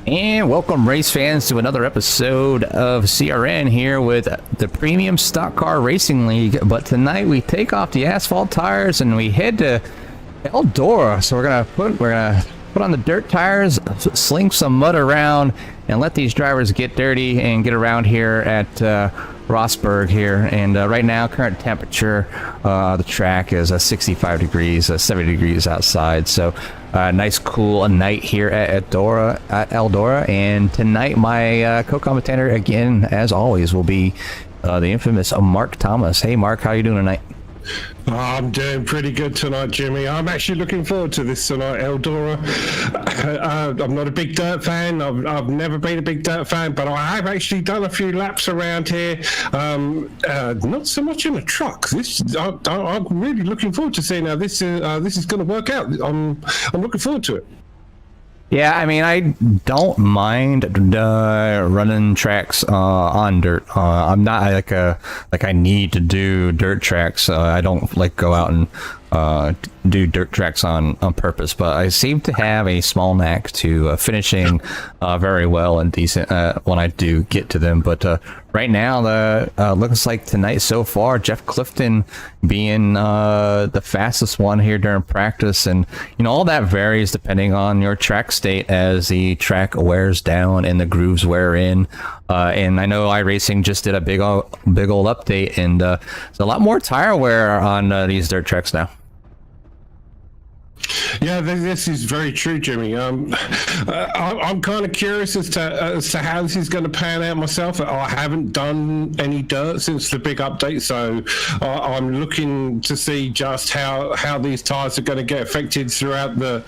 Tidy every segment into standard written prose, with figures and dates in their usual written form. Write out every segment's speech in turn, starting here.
And welcome, race fans, to another episode of CRN here with the Premium Stock Car Racing League. But tonight we take off the asphalt tires and we head to ELDORA. So we're gonna put on the dirt tires, sling some mud around, and let these drivers get dirty and get around here at Rosberg here. And right now, current temperature, the track is 65 degrees, 70 degrees outside. So nice cool night here at ELDORA. And tonight my co-commentator again, as always, will be the infamous Mark Thomas. Hey Mark, how you doing tonight? I'm doing pretty good tonight, Jimmy. I'm actually looking forward to this tonight, ELDORA. I'm not a big dirt fan. I've never been a big dirt fan, but I have actually done a few laps around here. Not so much in a truck. I'm really looking forward to seeing how this is going to work out. I'm looking forward to it. Yeah, I mean, I don't mind running tracks on dirt. I'm not like I need to do dirt tracks. I don't like go out and do dirt tracks on purpose, but I seem to have a small knack to finishing very well and decent when I do get to them. But right now, looks like tonight so far, Jeff Clifton being the fastest one here during practice, and you know all that varies depending on your track state as the track wears down and the grooves wear in. And I know iRacing just did a big old update, and there's a lot more tire wear on these dirt tracks now. Yeah, this is very true, Jimmy. I'm kind of curious as to how this is going to pan out myself. I haven't done any dirt since the big update, so I'm looking to see just how these tires are going to get affected throughout the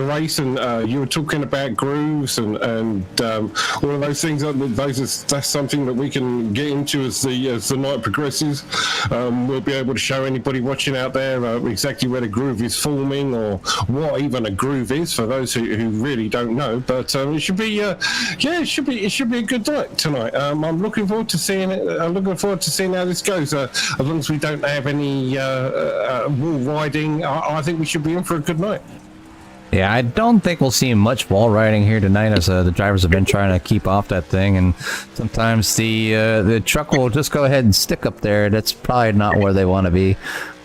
race. And you were talking about grooves and all of those things. That's something that we can get into as the night progresses. We'll be able to show anybody watching out there exactly where the groove is forming, or what even a groove is for those who really don't know. But it should be it should be a good night tonight. I'm looking forward to seeing it. I'm looking forward to seeing how this goes. As long as we don't have any wall riding, I think we should be in for a good night. Yeah, I don't think we'll see much wall riding here tonight, as the drivers have been trying to keep off that thing, and sometimes the truck will just go ahead and stick up there. That's probably not where they want to be,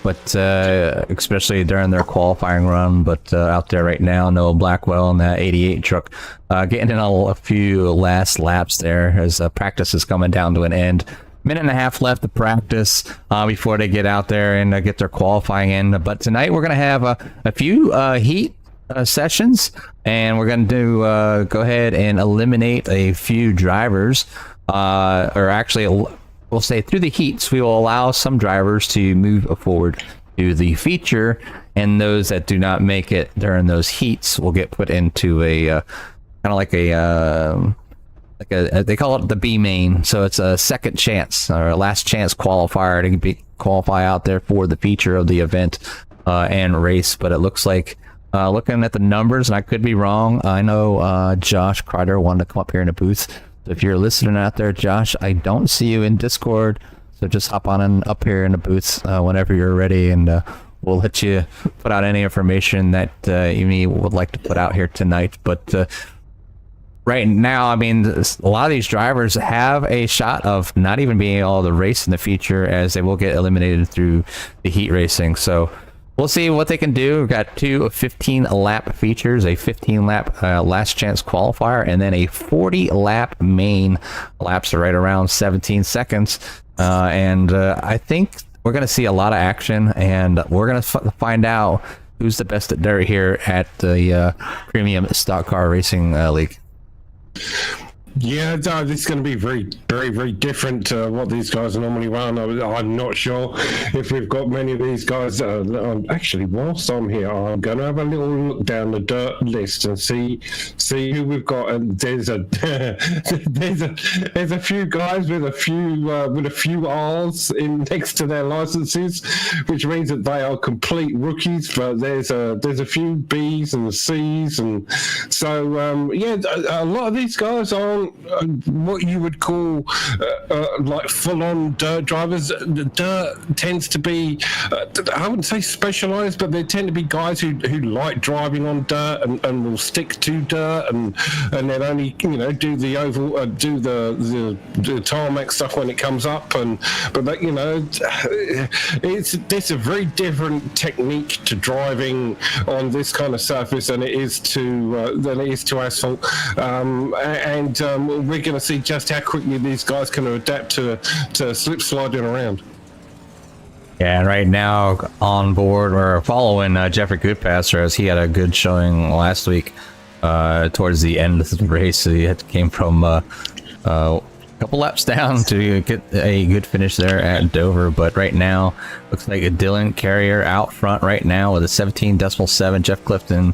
but especially during their qualifying run. But out there right now, Noah Blackwell in that 88 truck getting in a few last laps there as practice is coming down to an end. Minute and a half left to practice before they get out there and get their qualifying in. But tonight we're going to have a few heat sessions, and we're going to go ahead and eliminate a few drivers, or actually we'll say through the heats we will allow some drivers to move forward to the feature, and those that do not make it during those heats will get put into a kind of like a they call it the B main, so it's a second chance or a last chance qualifier to qualify out there for the feature of the event and race. But it looks like looking at the numbers, and I could be wrong, I know Josh Kreider wanted to come up here in the booth. So if you're listening out there, Josh, I don't see you in Discord, so just hop on and up here in the booth whenever you're ready, and we'll let you put out any information that you would like to put out here tonight. But right now, I mean, a lot of these drivers have a shot of not even being able to race in the feature, as they will get eliminated through the heat racing. So we'll see what they can do. We've got two 15-lap features, a 15-lap last chance qualifier, and then a 40-lap main. Laps are right around 17 seconds. And I think we're going to see a lot of action, and we're going to find out who's the best at dirt here at the Premium Stock Car Racing League. Yeah, this is going to be very, very, very different to what these guys normally run. I'm not sure if we've got many of these guys. Actually, whilst I'm here, I'm going to have a little look down the dirt list and see who we've got. And there's a few guys with a few R's in next to their licenses, which means that they are complete rookies. But there's a few B's and C's, and so yeah, a lot of these guys are aren't what you would call like full-on dirt drivers. The dirt tends to be, I wouldn't say specialised, but they tend to be guys who like driving on dirt and will stick to dirt and then only do the oval, do the tarmac stuff when it comes up. But that, it's a very different technique to driving on this kind of surface than it is to asphalt. We're going to see just how quickly these guys can adapt to slip sliding around. Yeah, and right now on board or following Jeffrey Goodpasser, as he had a good showing last week towards the end of the race. He came from a couple laps down to get a good finish there at Dover, but right now looks like a Dylan Carrier out front right now with a 17.7. Jeff Clifton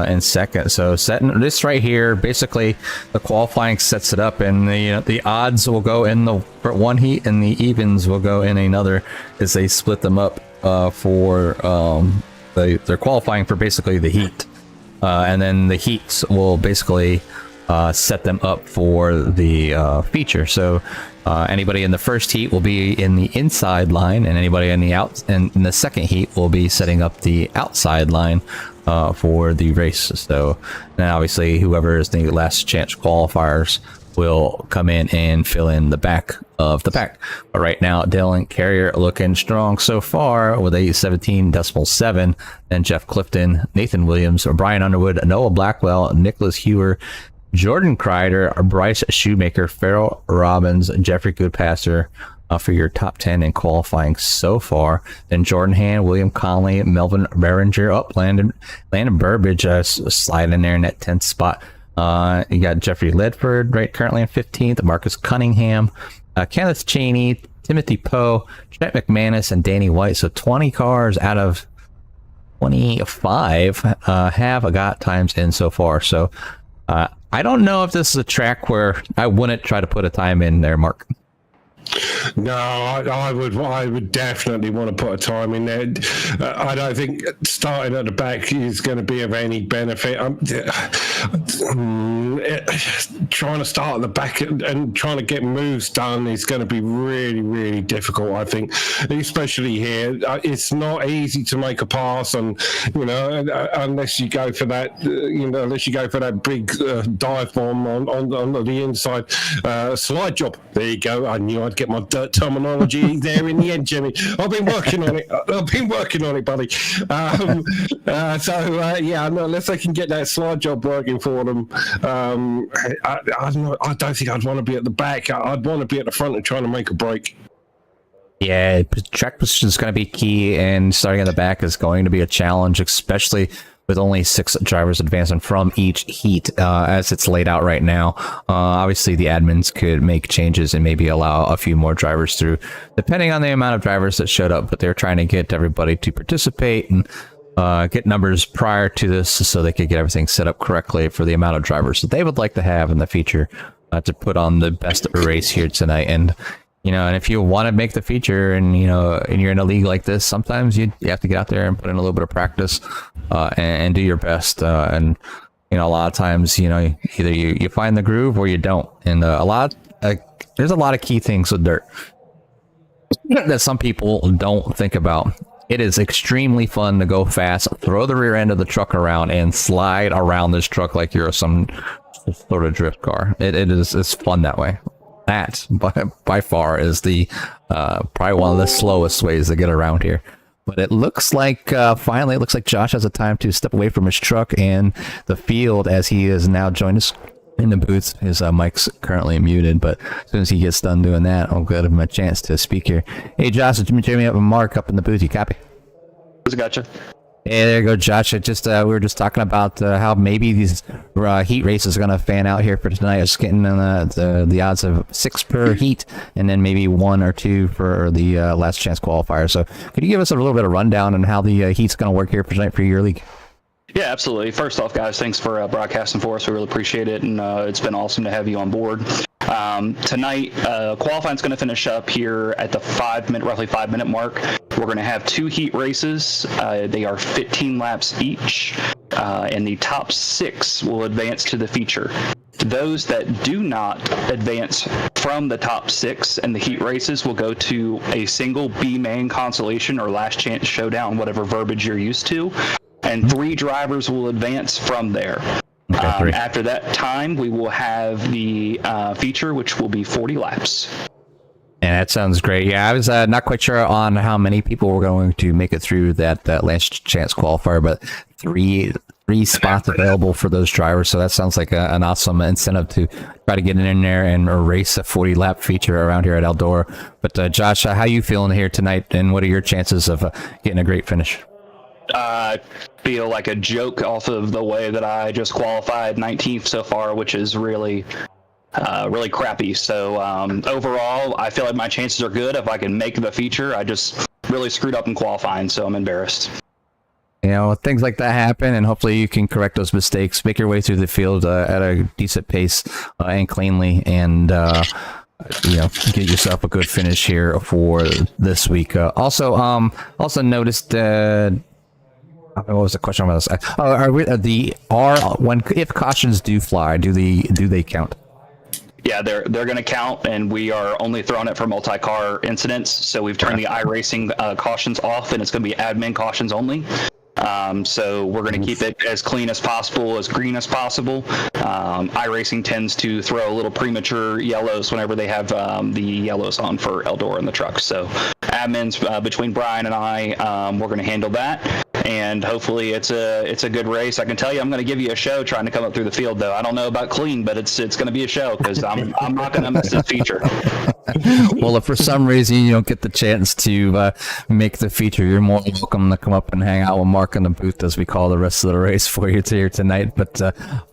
in second. So setting this right here, basically the qualifying sets it up, and the odds will go in the for one heat and the evens will go in another as they split them up for they're qualifying for basically the heat, and then the heats will basically set them up for the feature. So anybody in the first heat will be in the inside line, and anybody in the second heat will be setting up the outside line for the race. So now obviously whoever is the last chance qualifiers will come in and fill in the back of the pack. But right now, Dylan Carrier looking strong so far with a 17.7. Then Jeff Clifton, Nathan Williams, Brian Underwood, Noah Blackwell, Nicholas Hewer, Jordan Kreider, Bryce Shoemaker, Farrell Robbins, Jeffrey Goodpasser for your top 10 in qualifying so far. Then Jordan Hand, William Conley, Melvin Behringer, Landon Burbage sliding in there in that 10th spot. You got Jeffrey Ledford right currently in 15th, Marcus Cunningham, Kenneth Cheney, Timothy Poe, Trent McManus, and Danny White. So 20 cars out of 25 have got times in so far. So I don't know if this is a track where I wouldn't try to put a time in there, Mark. No, I would definitely want to put a time in there. I don't think starting at the back is going to be of any benefit. Trying to start at the back and trying to get moves done is going to be really, really difficult, I think, especially here. It's not easy to make a pass, and unless you go for that, big dive bomb on the inside slide job. There you go. I knew I'd get my dirt terminology there in the end, Jimmy. I've been working on it, buddy. Unless they can get that slide job working for them, I don't think I'd want to be at the back. I'd want to be at the front and trying to make a break. Yeah, track position is going to be key, and starting at the back is going to be a challenge, especially with only 6 drivers advancing from each heat as it's laid out right now. Obviously, the admins could make changes and maybe allow a few more drivers through, depending on the amount of drivers that showed up. But they're trying to get everybody to participate and get numbers prior to this so they could get everything set up correctly for the amount of drivers that they would like to have in the feature to put on the best race here tonight. And and if you want to make the feature and you're in a league like this, sometimes you have to get out there and put in a little bit of practice and do your best. And a lot of times, either you find the groove or you don't. And there's a lot of key things with dirt that some people don't think about. It is extremely fun to go fast, throw the rear end of the truck around, and slide around this truck like you're some sort of drift car. It's fun that way. That by far is the probably one of the slowest ways to get around here. But it looks like finally it looks like Josh has a time to step away from his truck and the field, as he is now joined us in the booth. His mic's currently muted, but as soon as he gets done doing that, I'll give him a chance to speak here. Hey Josh, it's Jimmy up and Mark up in the booth. You copy? Gotcha. Hey, there you go, Josh. We were just talking about how maybe these heat races are going to fan out here for tonight. It's getting the odds of 6 per heat, and then maybe 1 or 2 for the last chance qualifier. So, could you give us a little bit of rundown on how the heat's going to work here for tonight for your league? Yeah, absolutely. First off, guys, thanks for broadcasting for us. We really appreciate it, and it's been awesome to have you on board. Tonight, qualifying is going to finish up here at the roughly 5 minute mark. We're going to have 2 heat races. They are 15 laps each, and the top 6 will advance to the feature. To those that do not advance from the top 6 in the heat races will go to a single B main consolation or last chance showdown, whatever verbiage you're used to, and 3 drivers will advance from there. Okay, after that time, we will have the feature, which will be 40 laps. Yeah, that sounds great. Yeah, I was not quite sure on how many people were going to make it through that last chance qualifier, but three spots available for those drivers. So that sounds like an awesome incentive to try to get in there and race a 40-lap feature around here at Eldora. But Josh, how you feeling here tonight, and what are your chances of getting a great finish? I feel like a joke off of the way that I just qualified 19th so far, which is really crappy. So overall, I feel like my chances are good if I can make the feature. I just really screwed up in qualifying, so I'm embarrassed. You know, things like that happen, and hopefully you can correct those mistakes, make your way through the field at a decent pace and cleanly, and get yourself a good finish here for this week. Also noticed. What was the question about this? If cautions do fly, do they count? Yeah, they're going to count, and we are only throwing it for multi-car incidents. So we've turned the iRacing cautions off, and it's going to be admin cautions only. So we're going to keep it as clean as possible, as green as possible. iRacing tends to throw a little premature yellows whenever they have the yellows on for Eldora in the trucks. So admins between Brian and I, we're going to handle that. And hopefully it's a good race. I can tell you, I'm going to give you a show trying to come up through the field, though. I don't know about clean, but it's going to be a show, because I'm not going to miss this feature. Well, if for some reason you don't get the chance to make the feature, you're more than welcome to come up and hang out with Mark in the booth, as we call the rest of the race for you here tonight. But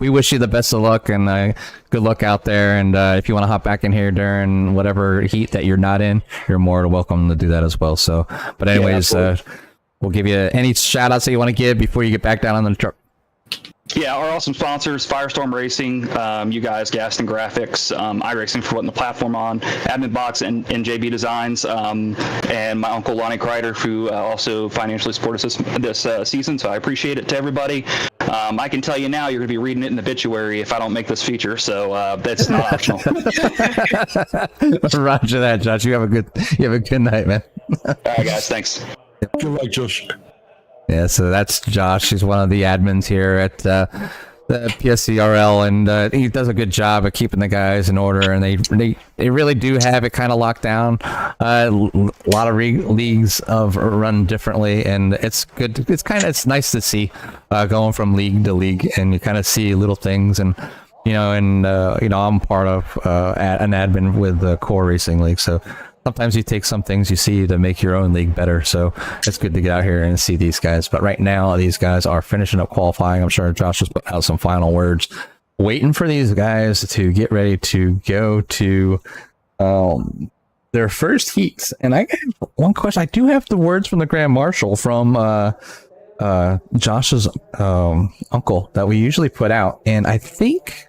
we wish you the best of luck, and good luck out there. And if you want to hop back in here during whatever heat that you're not in, you're more than welcome to do that as well. So, but anyways, we'll give you any shout outs that you want to give before you get back down on the truck. Yeah, our awesome sponsors, Firestorm Racing, you guys, Gaston Graphics, iRacing for putting the platform on, Admin Box and JB Designs, and my uncle Lonnie Kreider, who also financially supported us this season, so I appreciate it to everybody. I can tell you now, you're going to be reading it in the obituary if I don't make this feature, so that's not optional. Roger that, Josh. You have a good night, man. All right, guys, thanks. Good luck, Josh. Yeah, so that's Josh. He's one of the admins here at the PSCRL, and he does a good job of keeping the guys in order, and they really do have it kind of locked down. A lot of leagues run differently, and it's good. It's nice to see going from league to league, and you kind of see little things, and I'm part of an admin with the Core Racing League, so sometimes you take some things you see to make your own league better. So it's good to get out here and see these guys. But right now, these guys are finishing up qualifying. I'm sure Josh has put out some final words, waiting for these guys to get ready to go to their first heats. And I got one question. I do have the words from the Grand Marshal from Josh's uncle that we usually put out. And I think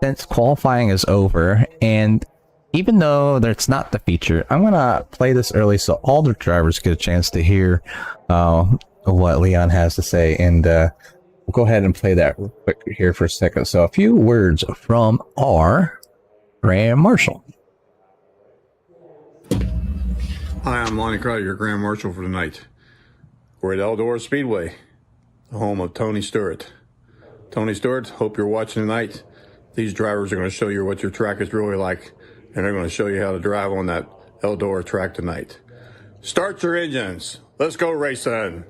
since qualifying is over, and even though it's not the feature, I'm going to play this early so all the drivers get a chance to hear what Leon has to say. And we'll go ahead and play that real quick here for a second. So a few words from our Grand Marshal. Hi, I'm Lonnie Crowder, your Grand Marshal for tonight. We're at Eldora Speedway, the home of Tony Stewart. Tony Stewart, hope you're watching tonight. These drivers are going to show you what your track is really like, and they're going to show you how to drive on that Eldora track tonight. Start your engines. Let's go racing.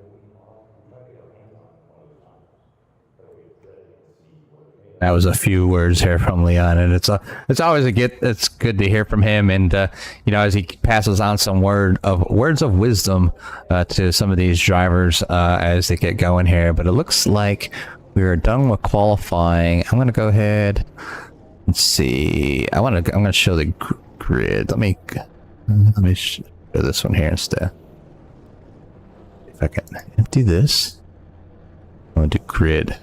That was a few words here from Leon, and it's always it's good to hear from him, and as he passes on some words of wisdom to some of these drivers as they get going here. But it looks like we are done with qualifying. I'm going to go ahead. Let's see. I'm gonna show the grid. Let me show this one here instead. If I can empty this, I'm gonna do grid.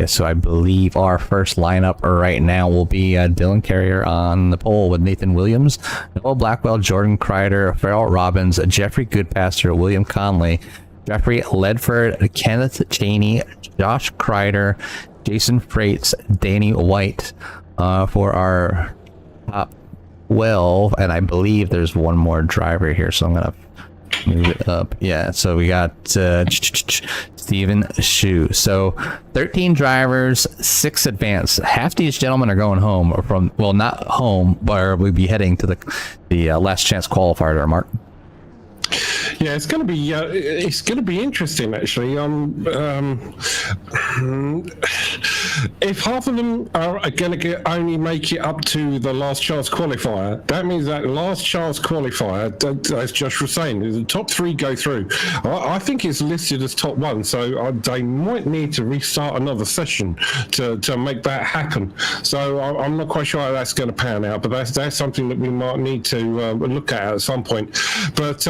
Yeah, so I believe our first lineup right now will be Dylan Carrier on the pole with Nathan Williams, Noah Blackwell, Jordan Kreider, Farrell Robbins, Jeffrey Goodpaster, William Conley, Jeffrey Ledford, Kenneth Cheney, Josh Kreider, Jason Freight's Danny White for our top 12, and I believe there's one more driver here, so I'm gonna move it up. Yeah, so we got Steven Shu. So 13 drivers, 6 advanced. Half these gentlemen are going home from, well, not home, but we'll be heading to the last chance qualifier, Mark. Yeah, it's going to be interesting actually. If half of them are going to only make it up to the last chance qualifier, that means that last chance qualifier, as Josh was saying, the top 3 go through. I think it's listed as top 1, so they might need to restart another session to make that happen. So I'm not quite sure how that's going to pan out, but that's something that we might need to look at some point. But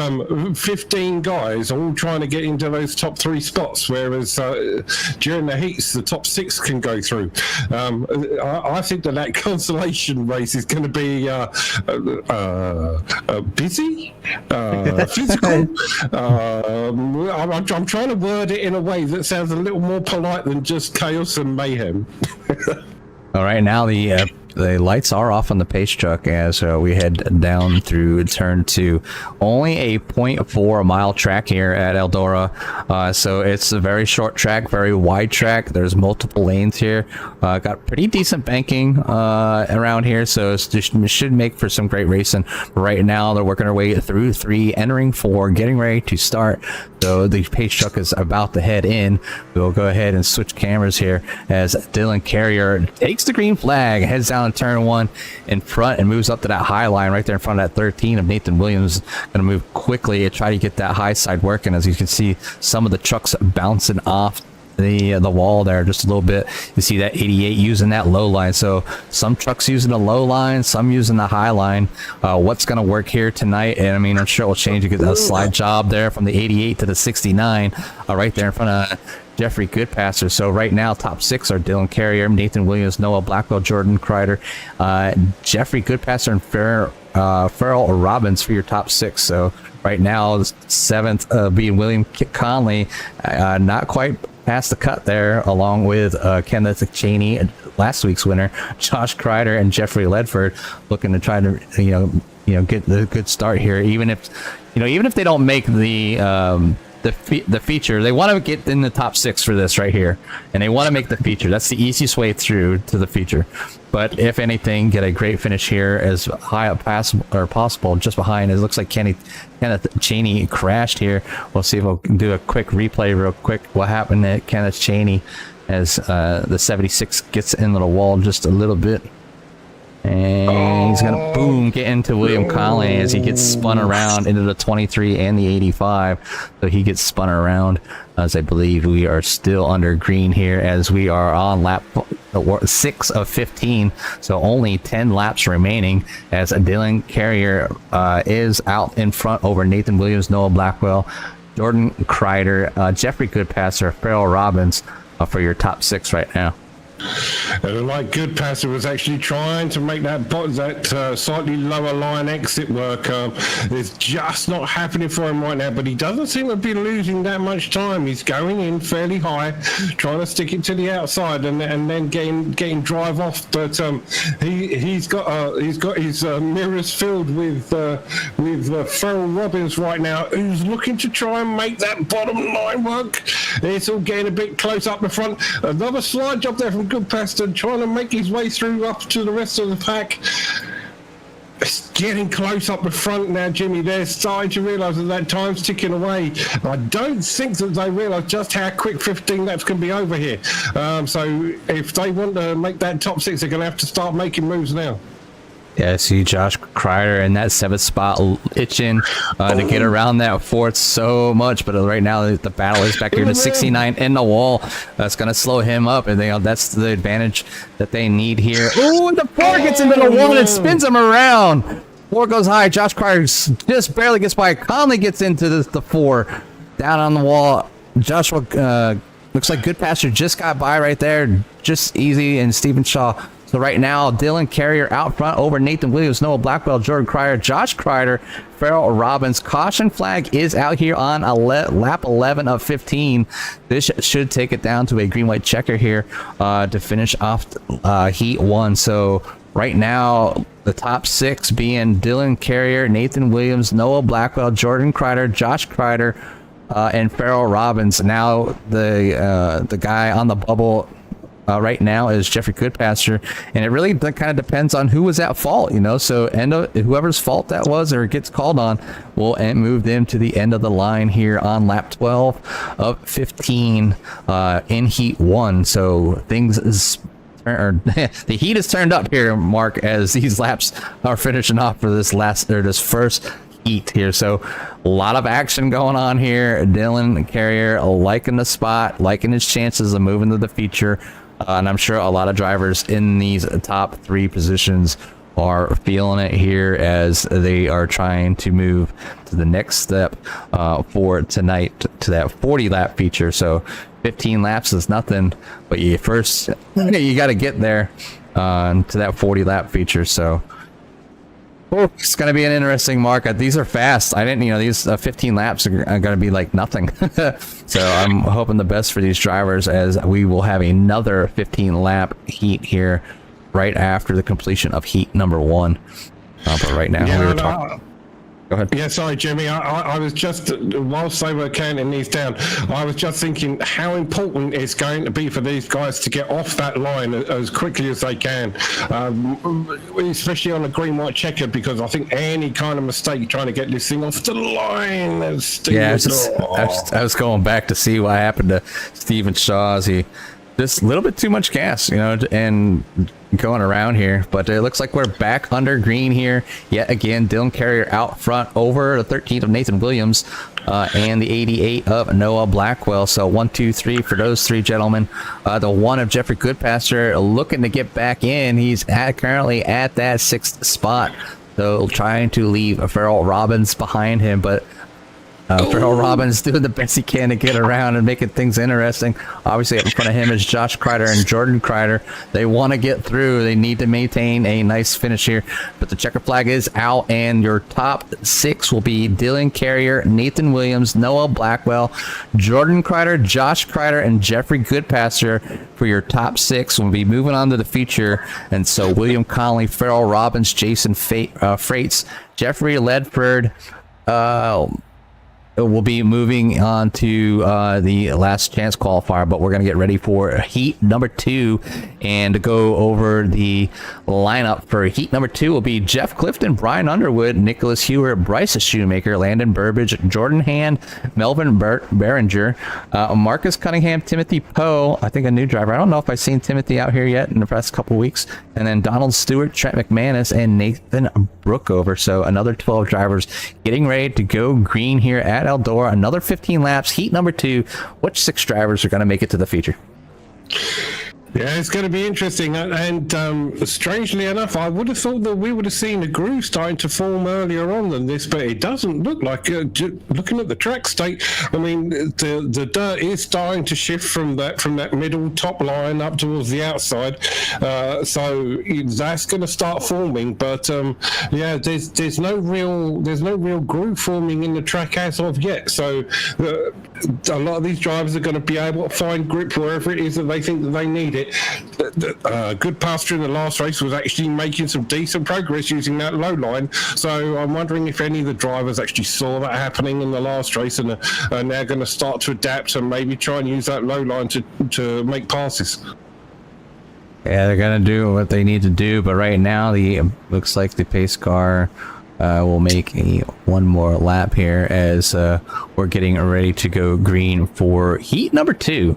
15 guys all trying to get into those top 3 spots, whereas during the heats the top 6 can go through. I think that consolation race is going to be busy, physical. I'm trying to word it in a way that sounds a little more polite than just chaos and mayhem. All right, now the lights are off on the pace truck as we head down through turn 2. Only a 0.4 mile track here at Eldora, so it's a very short track, very wide track. There's multiple lanes here. Got pretty decent banking around here, so it should make for some great racing. Right now they're working their way through 3, entering 4, getting ready to start. So the pace truck is about to head in. We'll go ahead and switch cameras here as Dylan Carrier takes the green flag, heads down turn 1 in front and moves up to that high line right there in front of that 13 of Nathan Williams. Gonna move quickly and try to get that high side working. As you can see, some of the trucks bouncing off the wall there just a little bit. You see that 88 using that low line, so some trucks using the low line, some using the high line. What's going to work here tonight, and I mean, I'm sure it will change. You get a slide job there from the 88 to the 69 right there in front of Jeffrey Goodpasser. So right now top 6 are Dylan Carrier, Nathan Williams, Noah Blackwell, Jordan Kreider, Jeffrey Goodpasser, and Farrell Robbins for your top 6. So right now 7th being William Conley, not quite past the cut there, along with Kenneth Cheney, last week's winner, Josh Kreider, and Jeffrey Ledford, looking to try to get the good start here. Even if they don't make the feature, they want to get in the top 6 for this right here, and they want to make the feature. That's the easiest way through to the feature. But if anything, get a great finish here as high up possible, just behind. It looks like Kenneth Cheney crashed here. We'll see if we'll do a quick replay real quick. What happened to Kenneth Cheney as the 76 gets into the wall just a little bit. And he's gonna boom get into William Conley as he gets spun around into the 23 and the 85. So he gets spun around, as I believe we are still under green here as we are on lap 6 of 15. So only 10 laps remaining as Dylan Carrier is out in front over Nathan Williams, Noah Blackwell, Jordan Kreider, Jeffrey Goodpasser, Farrell Robbins for your top 6 right now. And like Goodpasser was actually trying to make that slightly lower line exit work. It's just not happening for him right now, but he doesn't seem to be losing that much time. He's going in fairly high, trying to stick it to the outside and then getting drive off. But he's got his mirrors filled with Farrell Robbins right now, who's looking to try and make that bottom line work. It's all getting a bit close up the front. Another slide job there from Goodpasser, trying to make his way through up to the rest of the pack. It's getting close up the front now, Jimmy. They're starting to realise that time's ticking away. I don't think that they realise just how quick 15 laps can be over here. So if they want to make that top 6, they're going to have to start making moves now. Yeah, I see Josh Kreider in that 7th spot, itching to get around that 4th so much. But right now, the battle is back here to 69 in the wall. That's going to slow him up, and that's the advantage that they need here. Oh, and the 4 gets into the wall and spins him around. 4 goes high. Josh Kreider just barely gets by. Conley gets into the 4. Down on the wall. Joshua looks like Goodpasser just got by right there. Just easy, and Stephen Shaw So right now, Dylan Carrier out front over Nathan Williams, Noah Blackwell, Jordan Cryer, Josh Kreider, Farrell Robbins. Caution flag is out here on lap 11 of 15. This should take it down to a green-white checker here to finish off Heat 1. So right now, the top 6 being Dylan Carrier, Nathan Williams, Noah Blackwell, Jordan Kreider, Josh Kreider, and Farrell Robbins. Now the guy on the bubble right now is Jeffrey Goodpasture, and it really kind of depends on who was at fault, so whoever's fault that was or gets called on will move them to the end of the line here on lap 12 of 15 in Heat 1. So things is the heat is turned up here, Mark, as these laps are finishing off for this first heat here. So a lot of action going on here. Dylan Carrier liking the spot, liking his chances of moving to the feature. And I'm sure a lot of drivers in these top 3 positions are feeling it here as they are trying to move to the next step for tonight to that 40 lap feature. So 15 laps is nothing, but you got to get there to that 40 lap feature. So it's going to be an interesting market. These are fast. I didn't, these 15 laps are going to be like nothing. So I'm hoping the best for these drivers as we will have another 15 lap heat here right after the completion of heat number 1. But right now we were talking. Go ahead. Yeah, sorry, Jimmy. I was just, whilst they were counting these down, I was just thinking how important it's going to be for these guys to get off that line as quickly as they can, especially on a green-white checker, because I think any kind of mistake trying to get this thing off the line is I was going back to see what happened to Steven Shaw. He just a little bit too much gas, and going around here, but it looks like we're back under green here yet again. Dylan Carrier out front over the 13th of Nathan Williams and the 88 of Noah Blackwell. So 1, 2, 3 for those 3 gentlemen. The 1 of Jeffrey Goodpasture looking to get back in. He's currently at that 6th spot, so trying to leave Farrell Robbins behind him, but Farrell Robbins doing the best he can to get around and making things interesting. Obviously, up in front of him is Josh Kreider and Jordan Kreider. They want to get through. They need to maintain a nice finish here. But the checker flag is out, and your top 6 will be Dylan Carrier, Nathan Williams, Noah Blackwell, Jordan Kreider, Josh Kreider, and Jeffrey Goodpasture for your top 6. We'll be moving on to the feature. And so William Connolly, Farrell Robbins, Jason Freites, Jeffrey Ledford, we'll be moving on to the last chance qualifier, but we're going to get ready for heat number 2 and to go over the lineup for heat number 2 will be Jeff Clifton, Brian Underwood, Nicholas Hewer, Bryce Shoemaker, Landon Burbage, Jordan Hand, Melvin Behringer, Marcus Cunningham, Timothy Poe, I think a new driver. I don't know if I've seen Timothy out here yet in the past couple weeks, and then Donald Stewart, Trent McManus, and Nathan Brookover. So another 12 drivers getting ready to go green here at ELDORA. Another 15 laps, heat number 2. Which 6 drivers are going to make it to the feature? Yeah, it's going to be interesting. And strangely enough, I would have thought that we would have seen a groove starting to form earlier on than this, but it doesn't look like it. Looking at the track state, I mean, the dirt is starting to shift from that middle top line up towards the outside. So that's going to start forming. But yeah, there's no real groove forming in the track as of yet. So a lot of these drivers are going to be able to find grip wherever it is that they think that they need it. Goodpasture in the last race was actually making some decent progress using that low line, so I'm wondering if any of the drivers actually saw that happening in the last race and are now going to start to adapt and maybe try and use that low line to make passes. Yeah, they're going to do what they need to do, but right now looks like the pace car will make one more lap here as we're getting ready to go green for heat number 2.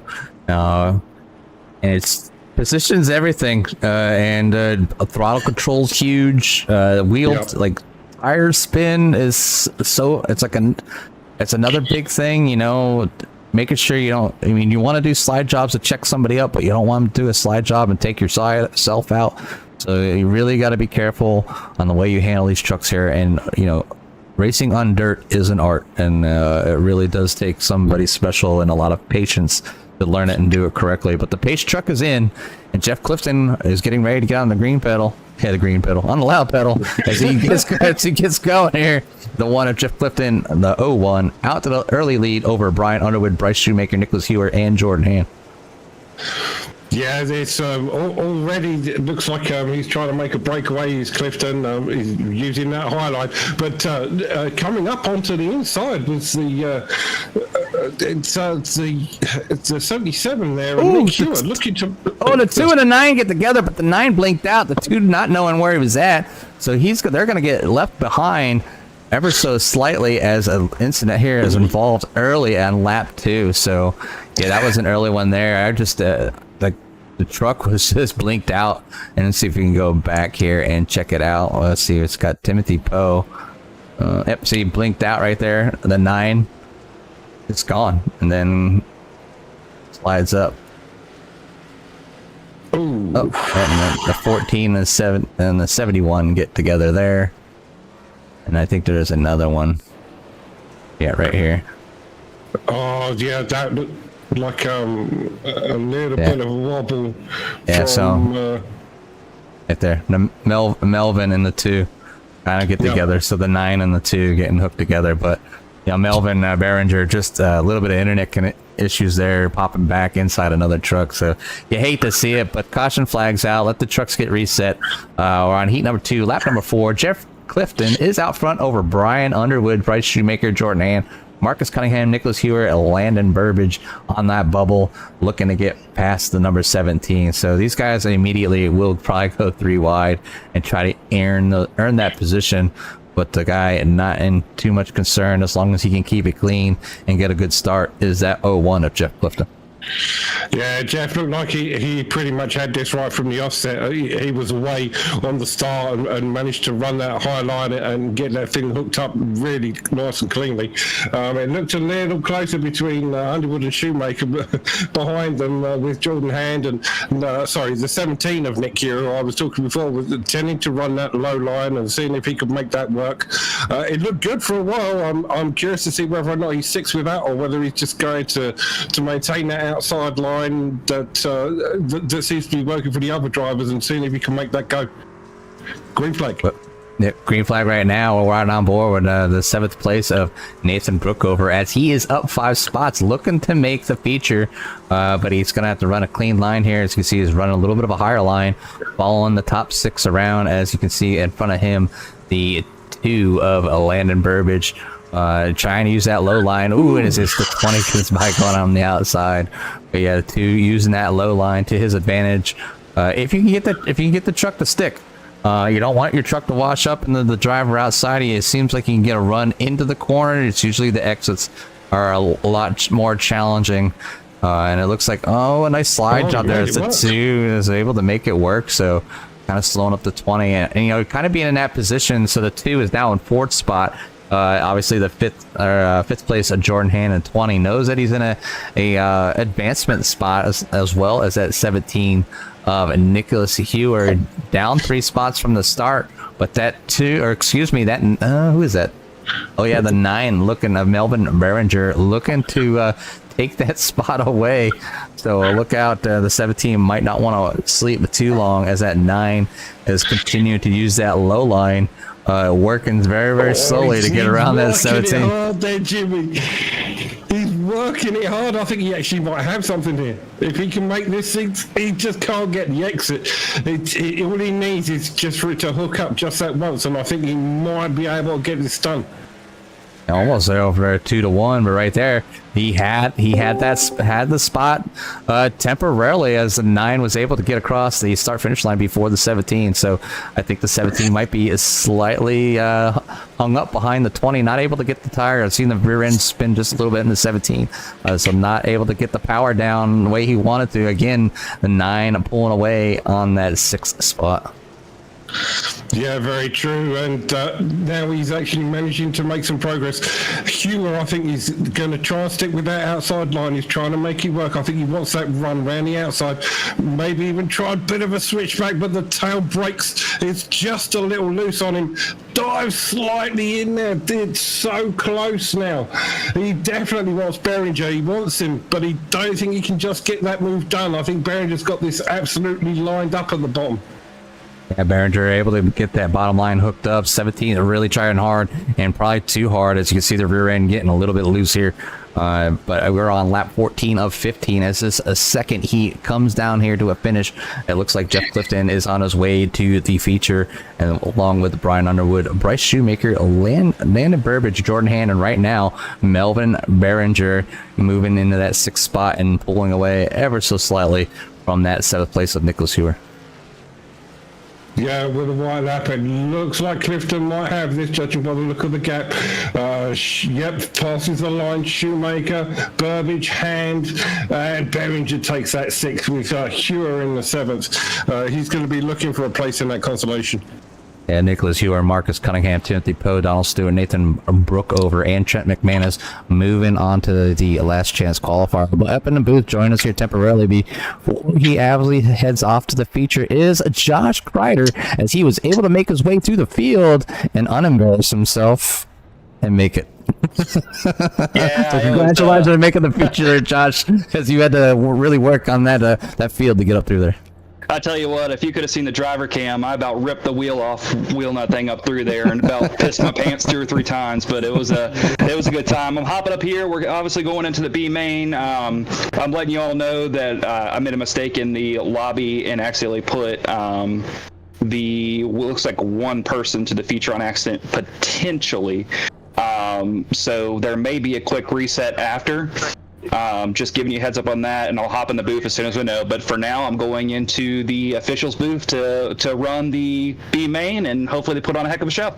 And it's positions everything, and throttle control's huge. Wheel like tire spin is so it's another big thing. Making sure you don't. I mean, you want to do slide jobs to check somebody up, but you don't want to do a slide job and take yourself out. So you really got to be careful on the way you handle these trucks here. And racing on dirt is an art, and it really does take somebody special and a lot of patience to learn it and do it correctly. But the pace truck is in, and Jeff Clifton is getting ready to get on the green pedal. Yeah, the green pedal, on the loud pedal, as he gets going here. The one of Jeff Clifton, the 0-1, out to the early lead over Brian Underwood, Bryce Shoemaker, Nicholas Hewer, and Jordan Hand. Yeah, it's already it looks like he's trying to make a breakaway. He's Clifton. He's using that highlight, but coming up onto the inside was it's the 77 there. Ooh, Nick Hewer looking to. Oh, the 2 and the 9 get together, but the 9 blinked out. The 2 not knowing where he was at, so they're going to get left behind ever so slightly, as an incident here is involved early on lap 2. So yeah, that was an early one there. I just the truck was just blinked out. And let's see if we can go back here and check it out. Let's see, it's got Timothy Poe. Yep, see, blinked out right there. The 9, it's gone, and then slides up. Ooh. Oh, and the 14 and 7 and the 71 get together there. And I think there's another one. Yeah, right here. Oh yeah, that looked like a little bit of a wobble. Yeah, from, right there. The Melvin and the 2 kind of get together. So the 9 and the 2 getting hooked together. But yeah, Melvin Behringer, just a little bit of internet issues there, popping back inside another truck. So you hate to see it, but caution flags out. Let the trucks get reset. We're on heat number 2, lap number 4. Jeff Clifton is out front over Brian Underwood, Bryce Shoemaker, Jordan Hand, Marcus Cunningham, Nicholas Hewer, Landon Burbage on that bubble, looking to get past the number 17. So these guys immediately will probably go 3 wide and try to earn that position. But the guy not in too much concern, as long as he can keep it clean and get a good start, is that 0-1 of Jeff Clifton. Yeah, Jeff looked like he pretty much had this right from the offset. He was away on the start and managed to run that high line and get that thing hooked up really nice and cleanly. It looked a little closer between Underwood and Shoemaker behind them with Jordan Hand and the 17 of Nick Hewer I was talking before, was tending to run that low line and seeing if he could make that work. It looked good for a while. I'm curious to see whether or not he sticks with that or whether he's just going to maintain that outside line that seems to be working for the other drivers and seeing if he can make that go. Green flag. Yeah, green flag right now. We're right on board with the 7th place of Nathan Brookover, as he is up 5 spots, looking to make the feature, but he's going to have to run a clean line here. As you can see, he's running a little bit of a higher line, following the top 6 around. As you can see in front of him, the 2 of Landon Burbage, trying to use that low line. Ooh, and it's the 20 gets by going on the outside. But yeah, the 2 using that low line to his advantage. If you can get the truck to stick. You don't want your truck to wash up and the driver outside of you. It seems like you can get a run into the corner. It's usually the exits are a lot more challenging. And it looks like, a nice slide job there. As the 2 is able to make it work. So kind of slowing up the 20 and kind of being in that position. So the 2 is now in 4th spot. Obviously the 5th place of Jordan Hand in 20 knows that he's in a advancement spot as well as that 17 of Nicholas Hewer, down 3 spots from the start. But that 2, or excuse me, that who is that? Oh yeah, the 9 looking of Melvin Behringer looking to take that spot away. So look out, the 17 might not want to sleep too long, as that 9 is continuing to use that low line. Working very, very slowly to get around that 17. It hard there, Jimmy. He's working it hard. I think he actually might have something here. If he can make this thing, he just can't get the exit. All he needs is just for it to hook up just that once, and I think he might be able to get this done. Almost there over there, 2-1, but right there he had the spot temporarily, as the 9 was able to get across the start finish line before the 17. So I think the 17 might be slightly hung up behind the 20, not able to get the tire. I've seen the rear end spin just a little bit in the 17, so not able to get the power down the way he wanted to. Again, the 9 pulling away on that 6th spot. Yeah, very true. And now he's actually managing to make some progress. Hewer, I think he's going to try and stick with that outside line. He's trying to make it work. I think he wants that run round the outside. Maybe even try a bit of a switchback, but the tail breaks. It's just a little loose on him. Dive slightly in there. It's so close now. He definitely wants Behringer. He wants him, but he don't think he can just get that move done. I think Behringer's got this absolutely lined up at the bottom. Yeah, Behringer able to get that bottom line hooked up. 17 are really trying hard, and probably too hard. As you can see, the rear end getting a little bit loose here. But we're on lap 14 of 15 as this second heat comes down here to a finish. It looks like Jeff Clifton is on his way to the feature, and along with Brian Underwood, Bryce Shoemaker, Landon Burbage, Jordan Hand, and right now Melvin Behringer moving into that 6th spot and pulling away ever so slightly from that 7th place of Nicholas Hewer. Yeah, with a white lap, it looks like Clifton might have this, judging by the look of the gap. Yep, passes the line. Shoemaker, Burbage, Hand, and Behringer takes that 6th with Hewer in the 7th. He's going to be looking for a place in that consolation. Yeah, Nicholas Hewer, Marcus Cunningham, Timothy Poe, Donald Stewart, Nathan Brookover, and Trent McManus moving on to the last chance qualifier. But up in the booth, join us here temporarily before he absolutely heads off to the feature is Josh Kreider, as he was able to make his way through the field and unembarrass himself and make it. Yeah, So congratulations on making the feature, Josh, because you had to really work on that field to get up through there. I tell you what, if you could have seen the driver cam, I about ripped the wheel nut thing up through there and about pissed my pants 2 or 3 times. But it was a good time. I'm hopping up here. We're obviously going into the B main. I'm letting you all know that I made a mistake in the lobby and accidentally put looks like one person to the feature on accident potentially. So there may be a quick reset after. Just giving you a heads up on that, and I'll hop in the booth as soon as we know. But for now, I'm going into the officials booth to run the B main, and hopefully they put on a heck of a show.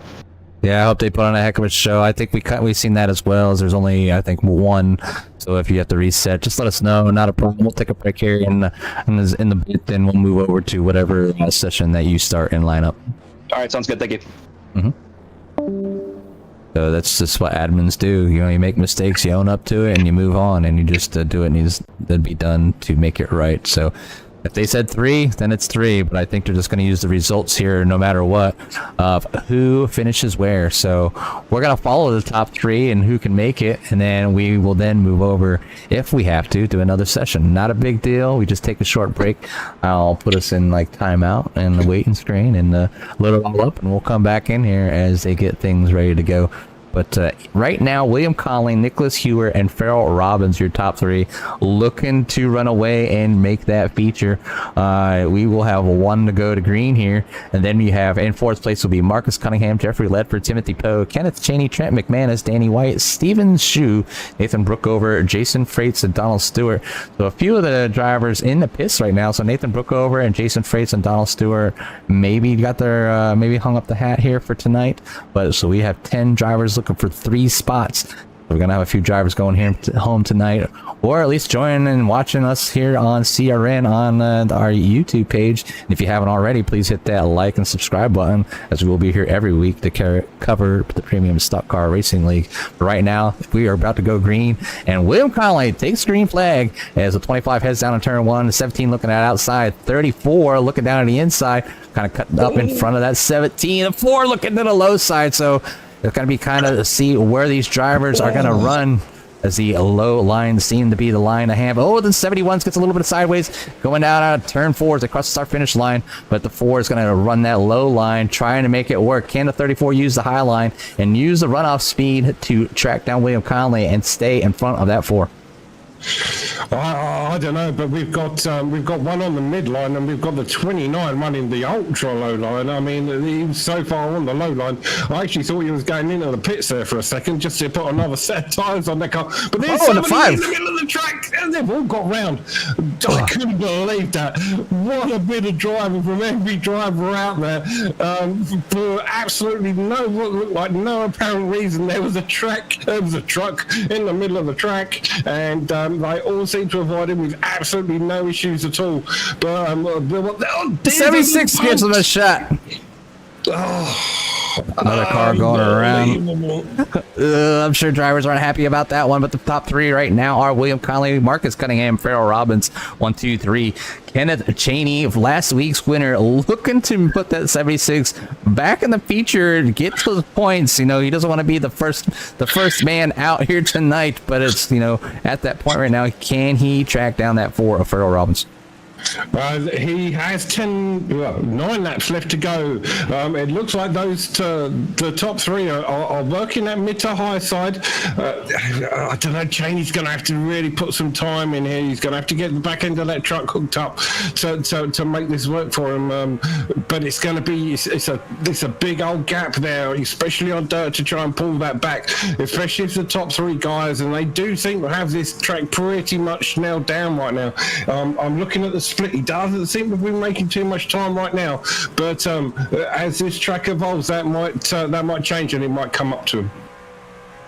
Yeah, I hope they put on a heck of a show. I think we've seen that as well. As there's only, I think, one. So if you have to reset, just let us know. Not a problem. We'll take a break here in the booth, and we'll move over to whatever session that you start and line up. All right, sounds good. Thank you. Mm-hmm. So that's just what admins do. You know, you make mistakes, you own up to it, and you move on, and you just do what needs to be done to make it right. So if they said 3, then it's 3, but I think they're just going to use the results here no matter what of who finishes where. So we're going to follow the top 3 and who can make it, and then we will then move over, if we have to another session. Not a big deal. We just take a short break. I'll put us in like timeout and the waiting screen and load it all up, and we'll come back in here as they get things ready to go. But right now, William Conley, Nicholas Hewer, and Farrell Robbins, your top 3, looking to run away and make that feature. We will have 1 to go to green here. And then we have, in 4th place will be Marcus Cunningham, Jeffrey Ledford, Timothy Poe, Kenneth Cheney, Trent McManus, Danny White, Steven Shue, Nathan Brookover, Jason Freites, and Donald Stewart. So a few of the drivers in the pits right now. So Nathan Brookover and Jason Freites and Donald Stewart maybe got their, maybe hung up the hat here for tonight. But so we have 10 drivers looking for 3 spots. We're gonna have a few drivers going here home tonight, or at least joining and watching us here on CRN on our YouTube page. And if you haven't already, please hit that like and subscribe button, as we will be here every week to cover the Premium Stock Car Racing League. But right now, we are about to go green, and William Conley takes green flag as the 25 heads down in turn 1, the 17 looking at outside, 34 looking down at the inside, kind of cutting up in front of that 17, and 4 looking to the low side. So it's going to be kind of to see where these drivers are going to run, as the low line seem to be the line to have. Oh, the 71s gets a little bit of sideways going down out of turn 4 as they cross the start finish line, but the 4 is going to run that low line, trying to make it work. Can the 34 use the high line and use the runoff speed to track down William Conley and stay in front of that 4? I don't know, but we've got 1 on the midline, and we've got the 29 running the ultra low line. I mean, he was so far on the low line, I actually thought he was going into the pits there for a second just to put another set of tyres on their car. But there's somebody in the middle of the track, and they've all got round. I couldn't believe that. What a bit of driving from every driver out there, for absolutely no what looked like no apparent reason. There was a truck in the middle of the track, and they all seem to avoid him with absolutely no issues at all. But 76 gives him a shot. Another car going around. Unbelievable. I'm sure drivers aren't happy about that one, but the top three right now are William Conley, Marcus Cunningham, Farrell Robbins, 1, 2, 3. Kenneth Cheney, last week's winner, looking to put that 76 back in the feature, get those points. You know, he doesn't want to be the first man out here tonight, but it's, you know, at that point right now, can he track down that 4 of Farrell Robbins? He has 9 laps left to go. It looks like the top 3 are working that mid to high side. I don't know, Cheney's going to have to really put some time in here. He's going to have to get the back end of that truck hooked up to make this work for him. But it's going to be it's a big old gap there, especially on dirt, to try and pull that back, especially if the top 3 guys, and they do think we'll have this track pretty much nailed down right now. I'm looking at the split. He doesn't seem to be making too much time right now, but as this track evolves, that might change and it might come up to him.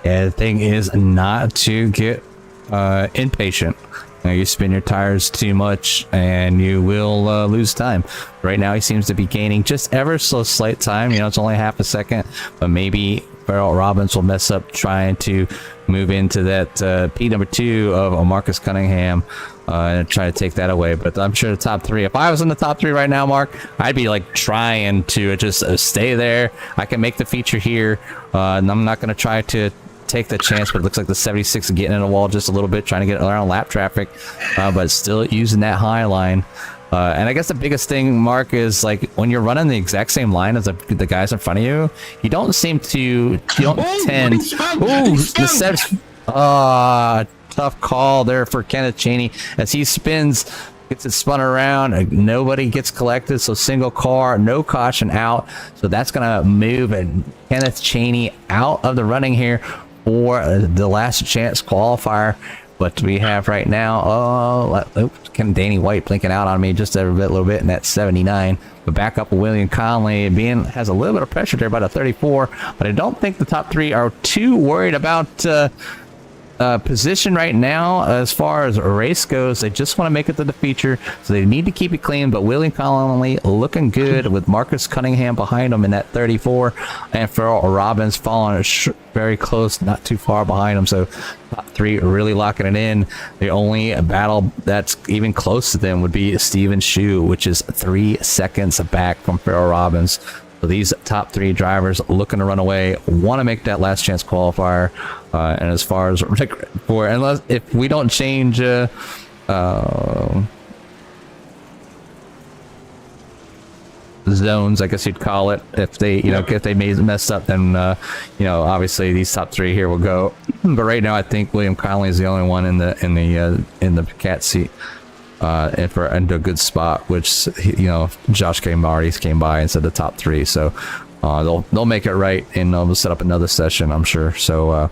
Yeah, the thing is not to get impatient. You know, you spin your tires too much and you will lose time. Right now he seems to be gaining just ever so slight time. You know, it's only half a second, but maybe Farrell Robbins will mess up trying to move into that P number 2 of Marcus Cunningham and try to take that away. But I'm sure the top 3, if I was in the top 3 right now, Mark, I'd be like trying to just stay there. I can make the feature here, and I'm not going to try to take the chance, but it looks like the 76 is getting in the wall just a little bit, trying to get around lap traffic, but still using that high line. And I guess the biggest thing, Mark, is like when you're running the exact same line as the guys in front of you, you don't tend. Ooh, the steps. Tough call there for Kenneth Cheney as he spins, gets it spun around. Nobody gets collected, so single car, no caution out. So that's gonna move and Kenneth Cheney out of the running here for the last chance qualifier. What we have right now, Danny White blinking out on me just a little bit in that 79. But back up with William Conley has a little bit of pressure there, about a 34. But I don't think the top 3 are too worried about position right now as far as a race goes. They just want to make it to the feature, so they need to keep it clean. But William Conley looking good with Marcus Cunningham behind him in that 34, and Farrell Robbins following very close, not too far behind him. So top 3 are really locking it in. The only battle that's even close to them would be Steven Shu, which is 3 seconds back from Farrell Robbins. So these top 3 drivers looking to run away, want to make that last chance qualifier. And as far as unless if we don't change zones, I guess you'd call it, if they if they messed up, then obviously these top 3 here will go. But right now I think William Conley is the only one in the cat seat. And for into a good spot, which Josh came by and said the top 3, so they'll make it right, and they'll set up another session, I'm sure. So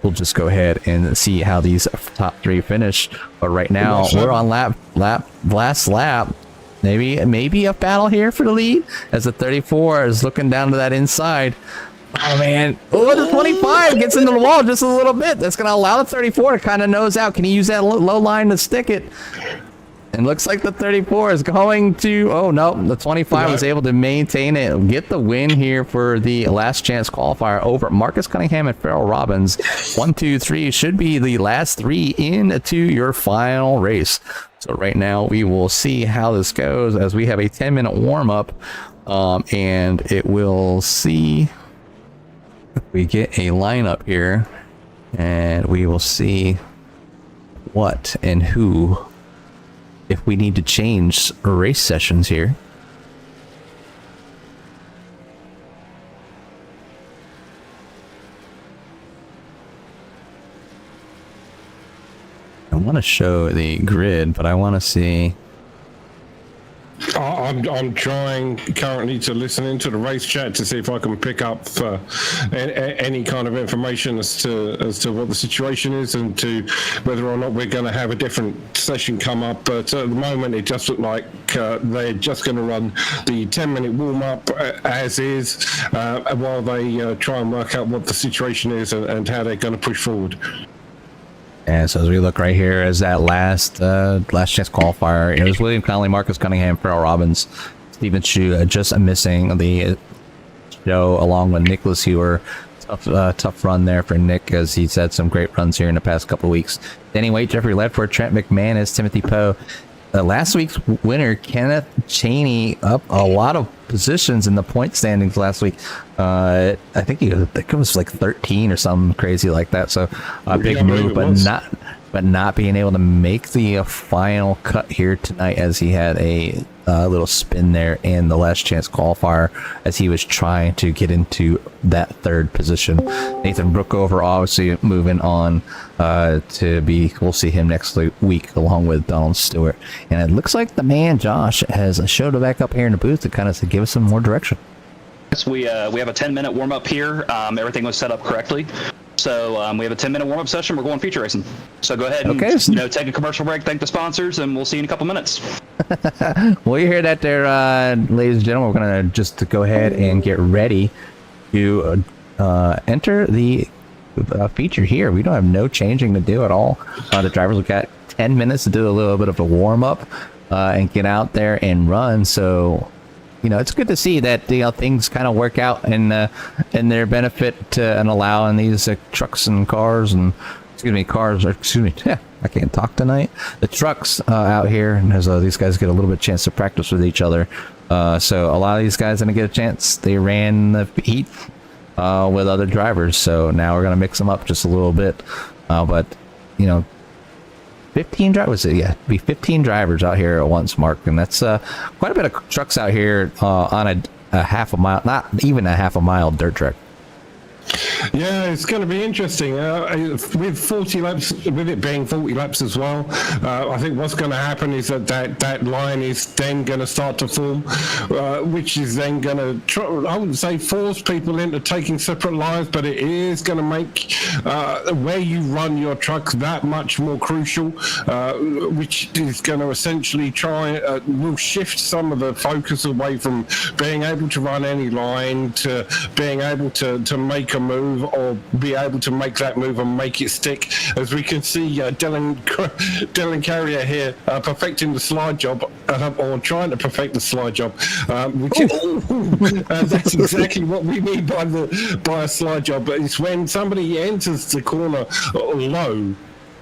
we'll just go ahead and see how these top 3 finish. But right now we're on last lap. Maybe a battle here for the lead as the 34 is looking down to that inside. Oh man! Oh, the 25 gets into the wall just a little bit. That's going to allow the 34 to kind of nose out. Can he use that low line to stick it? And looks like the 34 is going to... Oh, no. The 25 was able to maintain it. Get the win here for the last chance qualifier over Marcus Cunningham and Farrell Robbins. 1, 2, 3 should be the last 3 into your final race. So right now we will see how this goes as we have a 10-minute warm-up. And it will see... if we get a lineup here. And we will see what and who... if we need to change race sessions here. I want to show the grid, but I want to see... I'm trying currently to listen into the race chat to see if I can pick up any kind of information as to what the situation is and to whether or not we're going to have a different session come up. But at the moment, it just looked like they're just going to run the 10-minute warm-up as is while they try and work out what the situation is and how they're going to push forward. And so as we look right here as that last chance qualifier, it was William Conley, Marcus Cunningham, Farrell Robbins, Steven Shu just missing the show, along with Nicholas Hewer. Tough run there for Nick, as he's had some great runs here in the past couple of weeks. Danny White, Jeffrey Ledford, Trent McManus, Timothy Poe. Last week's winner, Kenneth Chaney, up a lot of positions in the point standings last week. I think it was like 13 or something crazy like that. So a big move, but not being able to make the final cut here tonight, as he had a little spin there in the last chance qualifier as he was trying to get into that third position. Nathan Brookover obviously moving on we'll see him next week along with Donald Stewart. And it looks like the man Josh has showed back up here in the booth to kind of give us some more direction. Yes, we have a 10-minute warm-up here. Everything was set up correctly. So we have a 10-minute warm-up session. We're going feature racing. So go ahead and take a commercial break, thank the sponsors, and we'll see you in a couple minutes. Well, you hear that there, ladies and gentlemen. We're going to just go ahead and get ready to enter the feature here. We don't have no changing to do at all. The drivers have got 10 minutes to do a little bit of a warm-up and get out there and run. So it's good to see that things kind of work out in their benefit and allowing these trucks and cars and I can't talk tonight. The trucks out here, and as these guys get a little bit of chance to practice with each other. So a lot of these guys didn't get a chance. They ran the heat with other drivers. So now we're gonna mix them up just a little bit. But 15 drivers, be 15 drivers out here at once, Mark, and that's quite a bit of trucks out here on a half a mile, not even a half a mile dirt track. Yeah, it's going to be interesting. With 40 laps, with it being 40 laps as well, I think what's going to happen is that line is then going to start to form, which is then going to, I wouldn't say force people into taking separate lines, but it is going to make where you run your truck that much more crucial, which is going to essentially will shift some of the focus away from being able to run any line to being able to make a move, or be able to make that move and make it stick. As we can see, Dylan Carrier here perfecting the slide job, or trying to perfect the slide job, which that's exactly what we mean by a slide job. But it's when somebody enters the corner low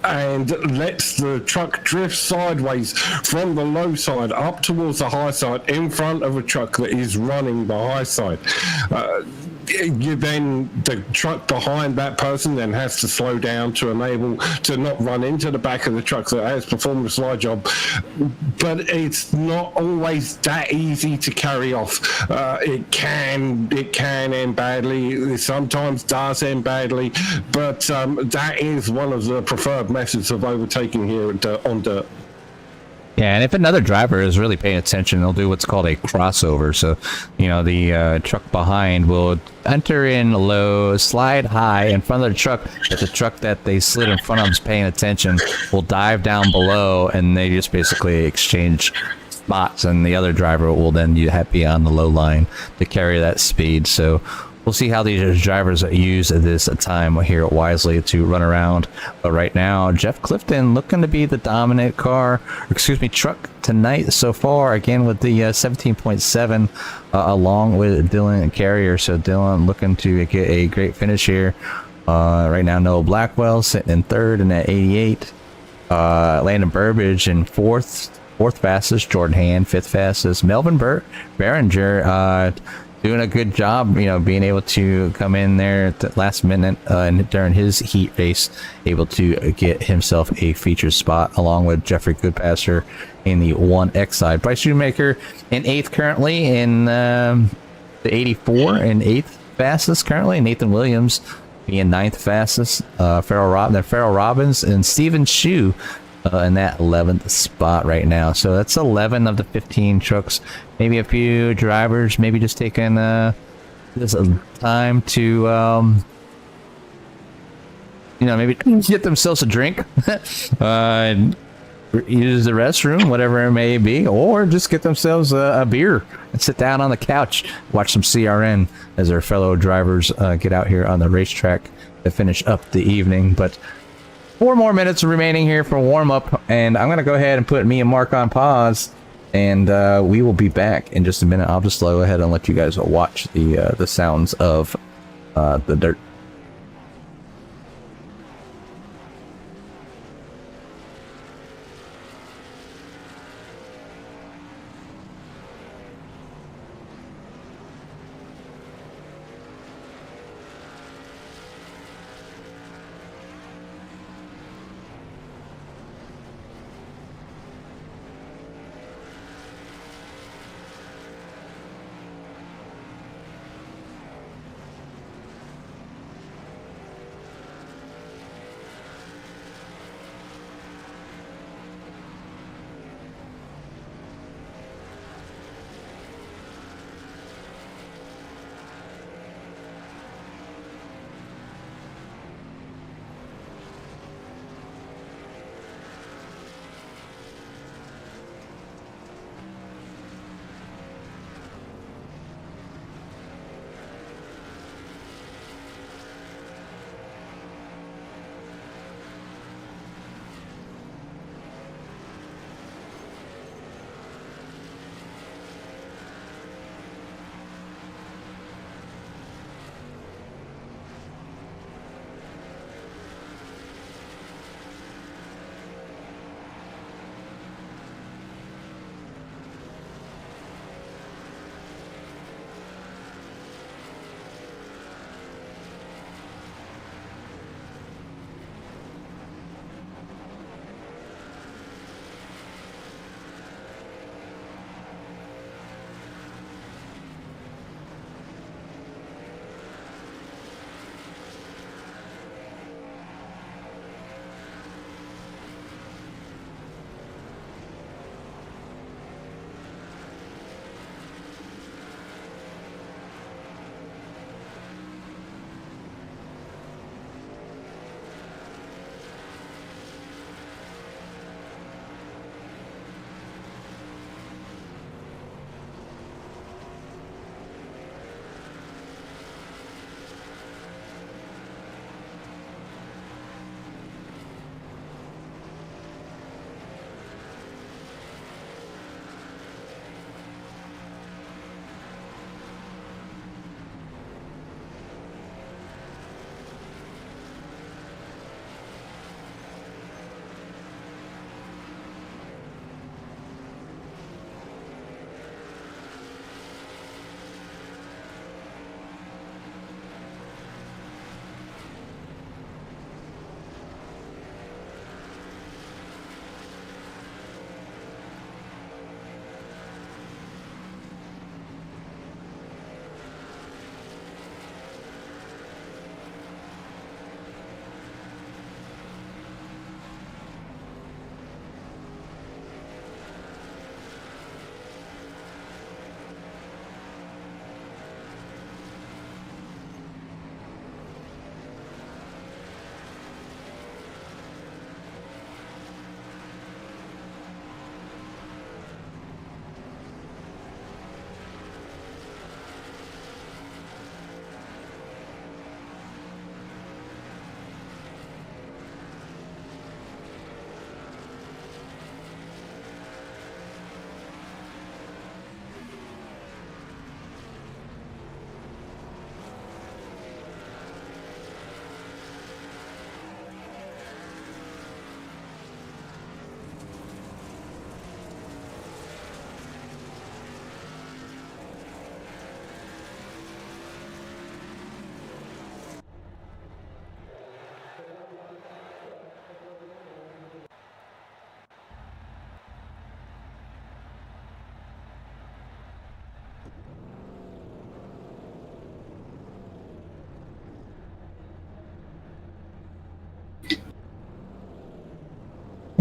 and lets the truck drift sideways from the low side up towards the high side in front of a truck that is running the high side. The truck behind that person then has to slow down to enable to not run into the back of the truck that has performed the slide job. But it's not always that easy to carry off. It can end badly. It sometimes does end badly, but that is one of the preferred methods of overtaking here on dirt. Yeah, and if another driver is really paying attention, they'll do what's called a crossover. So, the truck behind will enter in low, slide high in front of the truck. If the truck that they slid in front of is paying attention, will dive down below, and they just basically exchange spots, and the other driver will then be on the low line to carry that speed. So we'll see how these drivers use this time here at Wisely to run around. But right now, Jeff Clifton looking to be the dominant truck tonight so far. Again, with the 17.7 along with Dylan Carrier. So Dylan looking to get a great finish here. Right now, Noah Blackwell sitting in third and at 88. Landon Burbage in fourth fastest. Jordan Hand, fifth fastest. Melvin Behringer, doing a good job, being able to come in there at the last minute and during his heat race, able to get himself a featured spot along with Jeffrey Goodpasser in the 1X side. Bryce Shoemaker in 8th currently, in the 84 and 8th fastest currently. Nathan Williams being 9th fastest. Farrell Robbins and Steven Shue in that 11th spot right now. So that's 11 of the 15 trucks. Maybe a few drivers maybe just taking this time to maybe get themselves a drink, use the restroom, whatever it may be, or just get themselves a beer and sit down on the couch, watch some CRN as their fellow drivers get out here on the racetrack to finish up the evening. But 4 more minutes remaining here for warm-up, and I'm going to go ahead and put me and Mark on pause And we will be back in just a minute. I'll just go ahead and let you guys watch the sounds of the dirt.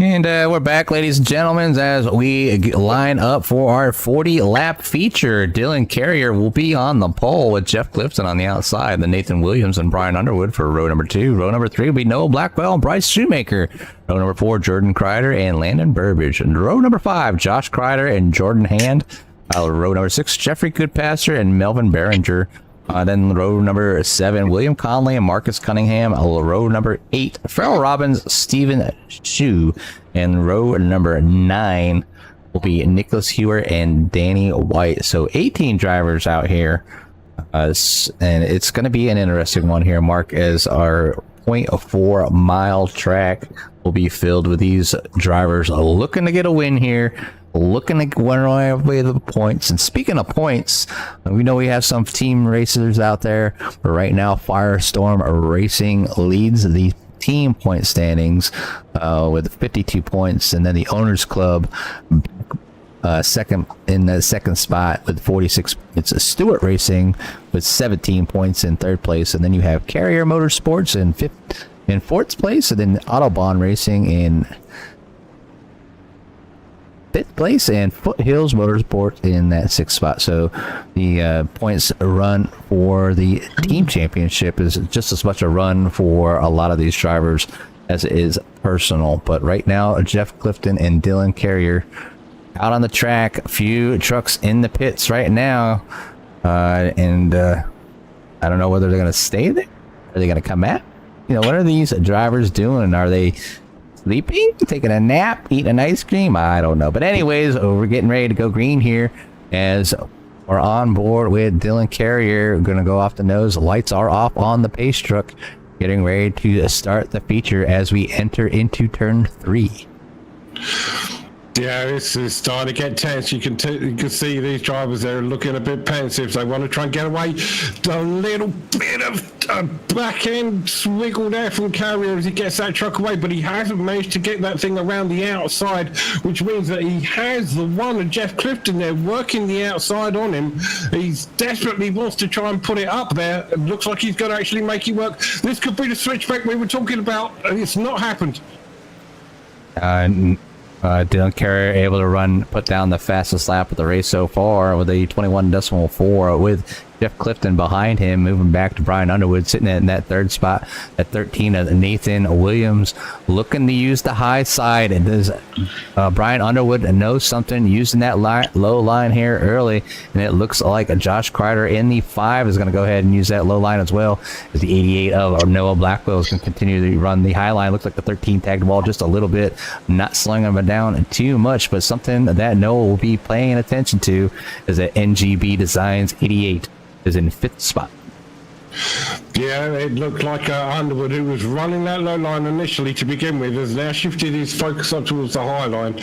And we're back, ladies and gentlemen, as we line up for our 40-lap feature. Dylan Carrier will be on the pole with Jeff Clifton on the outside, then Nathan Williams and Brian Underwood for row number 2. Row number 3 will be Noah Blackwell and Bryce Shoemaker. Row number 4, Jordan Kreider and Landon Burbage. And row number 5, Josh Kreider and Jordan Hand. Row number 6, Jeffrey Goodpasser and Melvin Behringer. Then row number 7, William Conley and Marcus Cunningham. Row number 8, Farrell Robbins, Stephen Shue. And row number 9, will be Nicholas Hewer and Danny White. So 18 drivers out here. And it's going to be an interesting one here, Mark, as our 0.4 mile track will be filled with these drivers looking to get a win here, looking to win away the points. And speaking of points, we know we have some team racers out there, but right now Firestorm Racing leads the team point standings with 52 points, and then the Owners Club second in the second spot with 46. It's a Stewart Racing with 17 points in third place, and then you have Carrier Motorsports in fourth place, and then Autobahn Racing in fifth place, and Foothills Motorsports in that sixth spot. So the points run for the team championship is just as much a run for a lot of these drivers as it is personal. But right now, Jeff Clifton and Dylan Carrier out on the track, a few trucks in the pits right now, and I don't know whether they're going to stay there. Are they going to come at? What are these drivers doing? Are they sleeping, taking a nap, eating an ice cream? I don't know. But anyways, we're getting ready to go green here as we're on board with Dylan Carrier. We're going to go off the nose. Lights are off on the pace truck, getting ready to start the feature as we enter into turn 3. Yeah, it's starting to get tense. You can see these drivers, they're looking a bit pensive. They want to try and get away. A little bit of back end swiggle there from Carrier as he gets that truck away, but he hasn't managed to get that thing around the outside, which means that he has the one of Jeff Clifton there working the outside on him. He desperately wants to try and put it up there. It looks like he's going to actually make it work. This could be the switchback we were talking about, and it's not happened. Dylan Carrier able to put down the fastest lap of the race so far with a 21.4, with Jeff Clifton behind him, moving back to Brian Underwood, sitting in that third spot at 13. Nathan Williams looking to use the high side. And does Brian Underwood know something, using that low line here early? And it looks like Josh Kreider in the 5 is going to go ahead and use that low line as well, as the 88 of Noah Blackwell is going to continue to run the high line. Looks like the 13 tagged the ball just a little bit, not slowing him down too much, but something that Noah will be paying attention to is that NGB Designs 88 is in 5th spot. Yeah, it looked like Underwood, who was running that low line initially to begin with, has now shifted his focus up towards the high line.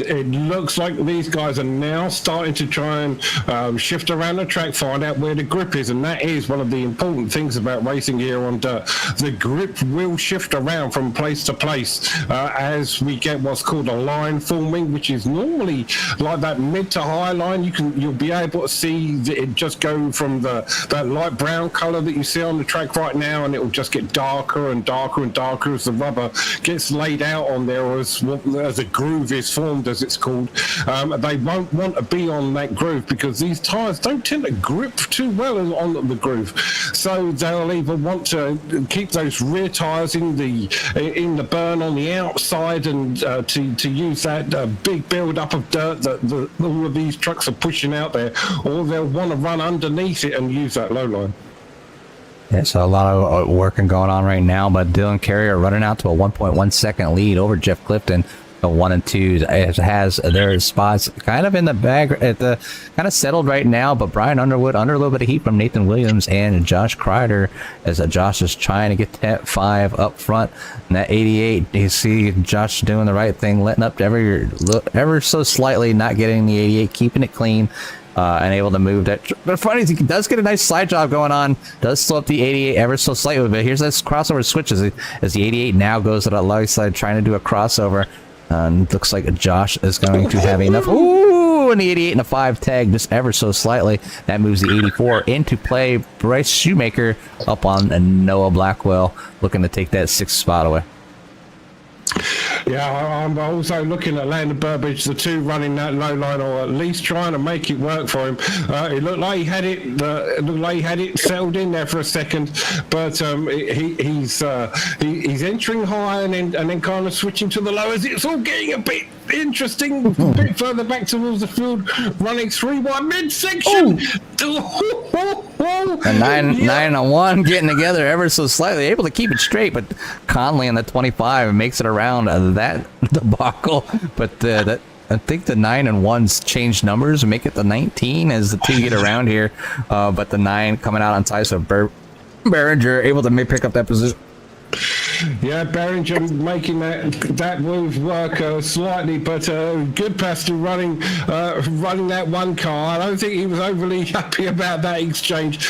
It looks like these guys are now starting to try and shift around the track, find out where the grip is, and that is one of the important things about racing here on dirt. The grip will shift around from place to place as we get what's called a line forming, which is normally like that mid to high line. You'll be able to see it just go from that light brown color that you see on the track right now, and it will just get darker and darker and darker as the rubber gets laid out on there, or as a groove is formed, as it's called. They won't want to be on that groove because these tires don't tend to grip too well on the groove, so they'll either want to keep those rear tires in the burn on the outside and to use that big build up of dirt that all of these trucks are pushing out there, or they'll want to run underneath it and use that low line. Yeah, so a lot of working going on right now, but Dylan Carrier running out to a 1.1 second lead over Jeff Clifton. The 1 and 2 has their spots kind of in the bag, kind of settled right now, but Brian Underwood under a little bit of heat from Nathan Williams and Josh Kreider, as Josh is trying to get that 5 up front. And that 88, you see Josh doing the right thing, letting up ever so slightly, not getting the 88, keeping it clean. And able to move that. But funny is he does get a nice slide job going on, does slow up the 88 ever so slightly, but here's this crossover switch as the 88 now goes to that low side trying to do a crossover. And looks like Josh is going to have enough. Ooh, and the 88 and a 5 tag just ever so slightly. That moves the 84 into play. Bryce Shoemaker up on Noah Blackwell, looking to take that 6th spot away. Yeah, I'm also looking at Landon Burbridge, the 2 running that low line, or at least trying to make it work for him. It looked like he had it settled in there for a second, but he's entering high and then kind of switching to the lowers. It's all getting a bit interesting. A bit further back towards the field, running 3 wide midsection. And 9 and 1 getting together ever so slightly, able to keep it straight, but Conley in the 25 makes it around that debacle. But that I think the 9 and 1s change numbers and make it the 19 as the 2 get around here. But the 9 coming out on time, so Behringer able to pick up that position. Yeah, Behringer making that move work slightly, but good passenger running that one car. I don't think he was overly happy about that exchange.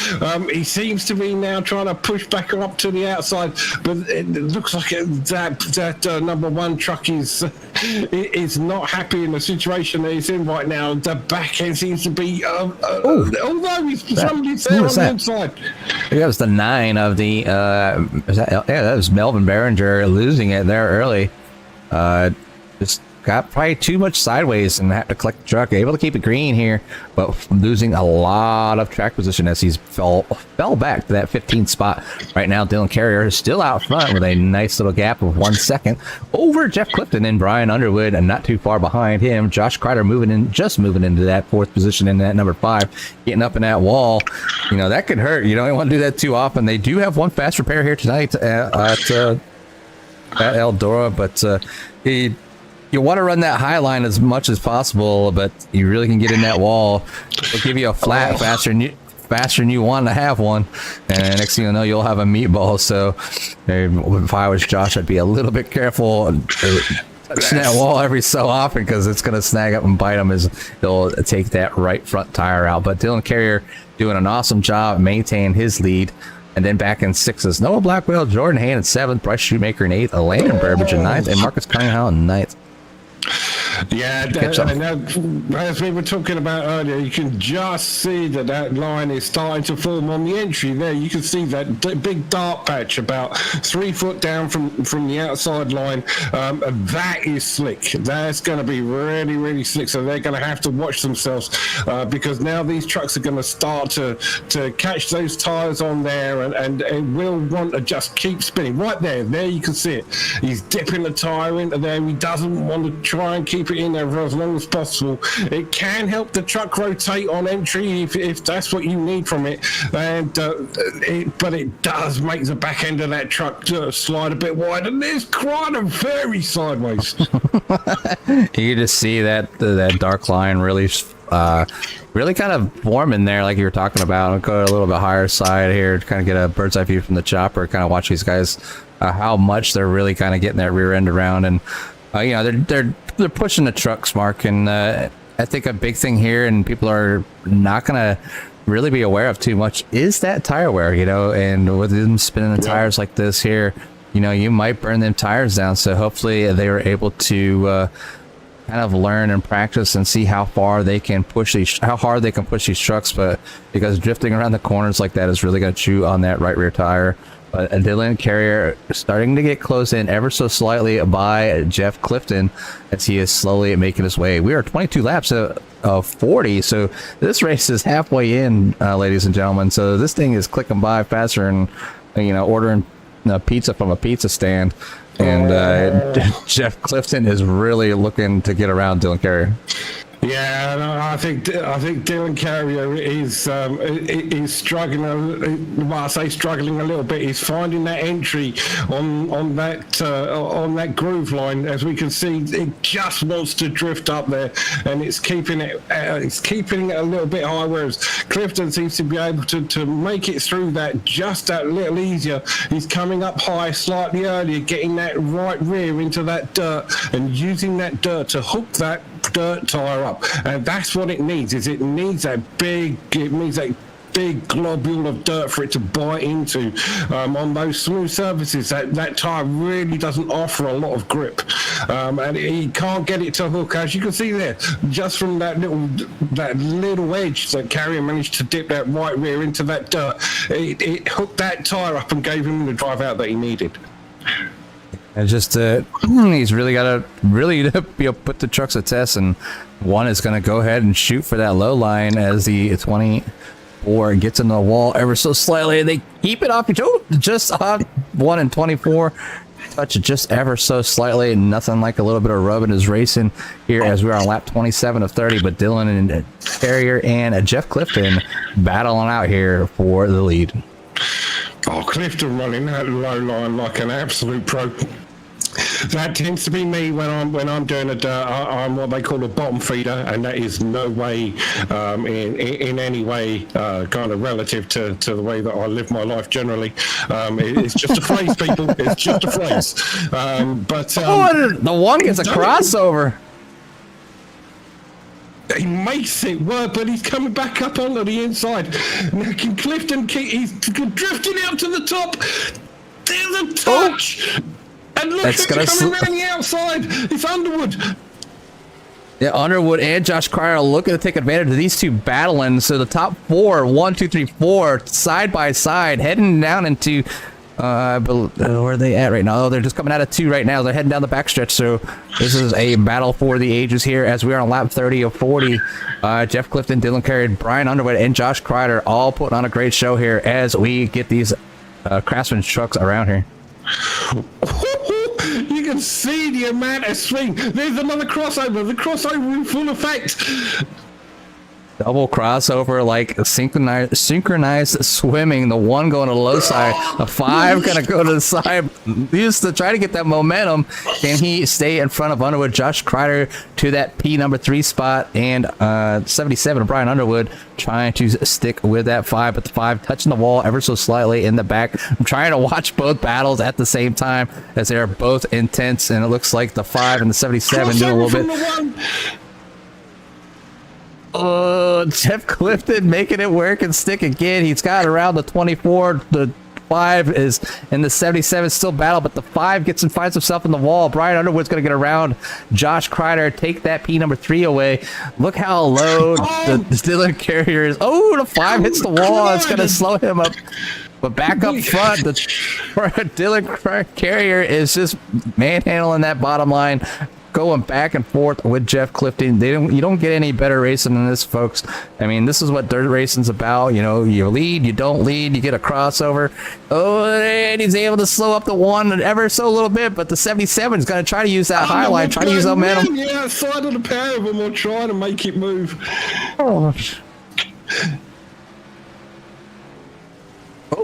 He seems to be now trying to push back up to the outside, but it looks like that number 1 truck is not happy in the situation that he's in right now. The back end seems to be, although somebody's there on the inside. That was the 9 of the, that was Melvin Behringer losing it there early. Just got probably too much sideways and had to collect the truck. Able to keep it green here, but losing a lot of track position as he's fell back to that 15th spot. Right now, Dylan Carrier is still out front with a nice little gap of 1 second over Jeff Clifton and Brian Underwood, and not too far behind him. Josh Kreider moving into that 4th position in that number 5, getting up in that wall. You know, that could hurt. You don't want to do that too often. They do have one fast repair here tonight at ELDORA, but you want to run that high line as much as possible, but you really can get in that wall. It'll give you a flat faster than you want to have one, and next thing you know, you'll have a meatball. So if I was Josh, I'd be a little bit careful touching that wall every so often, because it's going to snag up and bite him as he'll take that right front tire out. But Dylan Carrier doing an awesome job maintaining his lead. And then back in 6th, Noah Blackwell, Jordan Hayne in 7th, Bryce Shoemaker in 8th, Landon Burbage in 9th, and Marcus Cunningham in 9th. Yeah, as we were talking about earlier, you can just see that line is starting to form on the entry there. You can see that big dark patch about 3 foot down from the outside line. That is slick. That's going to be really, really slick. So they're going to have to watch themselves because now these trucks are going to start to catch those tires on there, and it will want to just keep spinning. Right there you can see it. He's dipping the tire into there. He doesn't want to try and keep it in there for as long as possible. It can help the truck rotate on entry if that's what you need from it, and but it does make the back end of that truck slide a bit wide, and it's quite a very sideways. You just see that dark line really kind of forming there, like you were talking about. I'll go a little bit higher side here to kind of get a bird's eye view from the chopper, kind of watch these guys, how much they're really kind of getting that rear end around. And you know, they're pushing the trucks, Mark, and I think a big thing here, and people are not gonna really be aware of too much, is that tire wear. You know, and with them spinning the tires like this here, you know, you might burn them tires down. So hopefully they were able to kind of learn and practice and see how hard they can push these trucks. But because drifting around the corners like that is really going to chew on that right rear tire. But Dylan Carrier starting to get close in ever so slightly by Jeff Clifton as he is slowly making his way. We are 22 laps of 40, so this race is halfway in, ladies and gentlemen. So this thing is clicking by faster and, you know, ordering pizza from a pizza stand. And Jeff Clifton is really looking to get around Dylan Carrier. Yeah, no, I think Dylan Carrier is struggling. Well, I say struggling a little bit. He's finding that entry on that groove line. As we can see, it just wants to drift up there, and it's keeping it a little bit high. Whereas Clifton seems to be able to make it through that just that little easier. He's coming up high slightly earlier, getting that right rear into that dirt, and using that dirt to hook that dirt tire up. And that's what it needs. It needs that big globule of dirt for it to bite into on those smooth surfaces. That tire really doesn't offer a lot of grip, and he can't get it to hook, as you can see there, just from that little edge that Carrier managed to dip that right rear into that dirt. It hooked that tire up and gave him the drive out that he needed. And just he's really got to put the trucks to test, and one is going to go ahead and shoot for that low line as the 24 gets in the wall ever so slightly. They keep it off each other, just off 1 and 24. Touch it just ever so slightly. Nothing like a little bit of rubbing is racing here as we are on lap 27 of 30. But Dylan and Carrier and Jeff Clifton battling out here for the lead. Oh, Clifton running that low line like an absolute pro. That tends to be me when I'm doing a dirt. I'm what they call a bottom feeder, and that is no way in any way kind of relative to the way that I live my life generally. It's just a phrase, people. It's just a phrase. The one gets a crossover. He makes it work, but he's coming back up onto the inside. Now can Clifton he's drifting out to the top. There's a touch. And look who's coming around the outside. It's Underwood. Yeah, Underwood and Josh Cryer are looking to take advantage of these two battling. So the top four, 1, 2, 3, 4, side by side, heading down into where are they at right now? Oh, they're just coming out of 2 right now. They're heading down the backstretch. So this is a battle for the ages here as we are on lap 30 of 40. Jeff Clifton, Dylan Carey, Brian Underwood, and Josh Kreider all putting on a great show here as we get these Craftsman trucks around here. You can see the amount of swing. There's another crossover. The crossover in full effect. Double crossover, like synchronized swimming. The 1 going to the low side, the 5 gonna go to the side. Used to try to get that momentum. Can he stay in front of Underwood? Josh Kreider to that P number 3 spot, and 77 Brian Underwood trying to stick with that 5, but the 5 touching the wall ever so slightly in the back. I'm trying to watch both battles at the same time as they are both intense, and it looks like the 5 and the 77 do a little bit. Jeff Clifton making it work and stick again. He's got around the 24. The 5 is in the 77 still battle, but the 5 gets and finds himself in the wall. Brian Underwood's going to get around Josh Kreider, take that P number 3 away. Look how low the Dylan Carrier is. Oh, the 5 hits the wall. It's going to slow him up. But back up front, the Dylan Carrier is just manhandling that bottom line, going back and forth with Jeff Clifton. You don't get any better racing than this, folks. I mean, this is what dirt racing's about. You know, you lead, you don't lead, you get a crossover. Oh, and he's able to slow up the 1 ever so little bit, but the 77 is going to try to use that high line, try to use that momentum. Yeah, outside of the pair of them will try to make it move. Oh,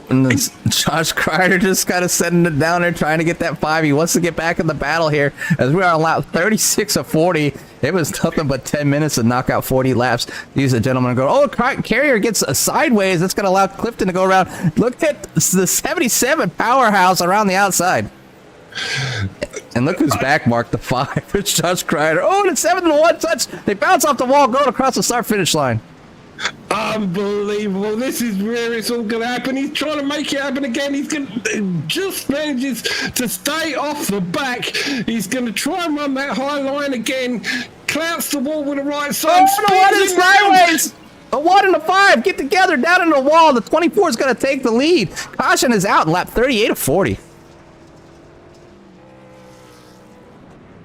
and this Josh Kreider just kind of setting it down there, trying to get that 5. He wants to get back in the battle here as we are on lap 36 of 40. It was nothing but 10 minutes to knock out 40 laps. These gentlemen go, oh, Carrier gets a sideways. That's going to allow Clifton to go around. Look at the 77 powerhouse around the outside. And look who's back, Mark, the 5. It's Josh Kreider. Oh, and it's 7 to 1 touch. They bounce off the wall, going across the start-finish line. Unbelievable. This is where it's all going to happen. He's trying to make it happen again. He's going to just manages to stay off the back. He's going to try and run that high line again. Clouts the wall with the right side. Oh, the 1 is sideways. The 1 and the 5 get together down in the wall. The 24 is going to take the lead. Caution is out in lap 38 of 40.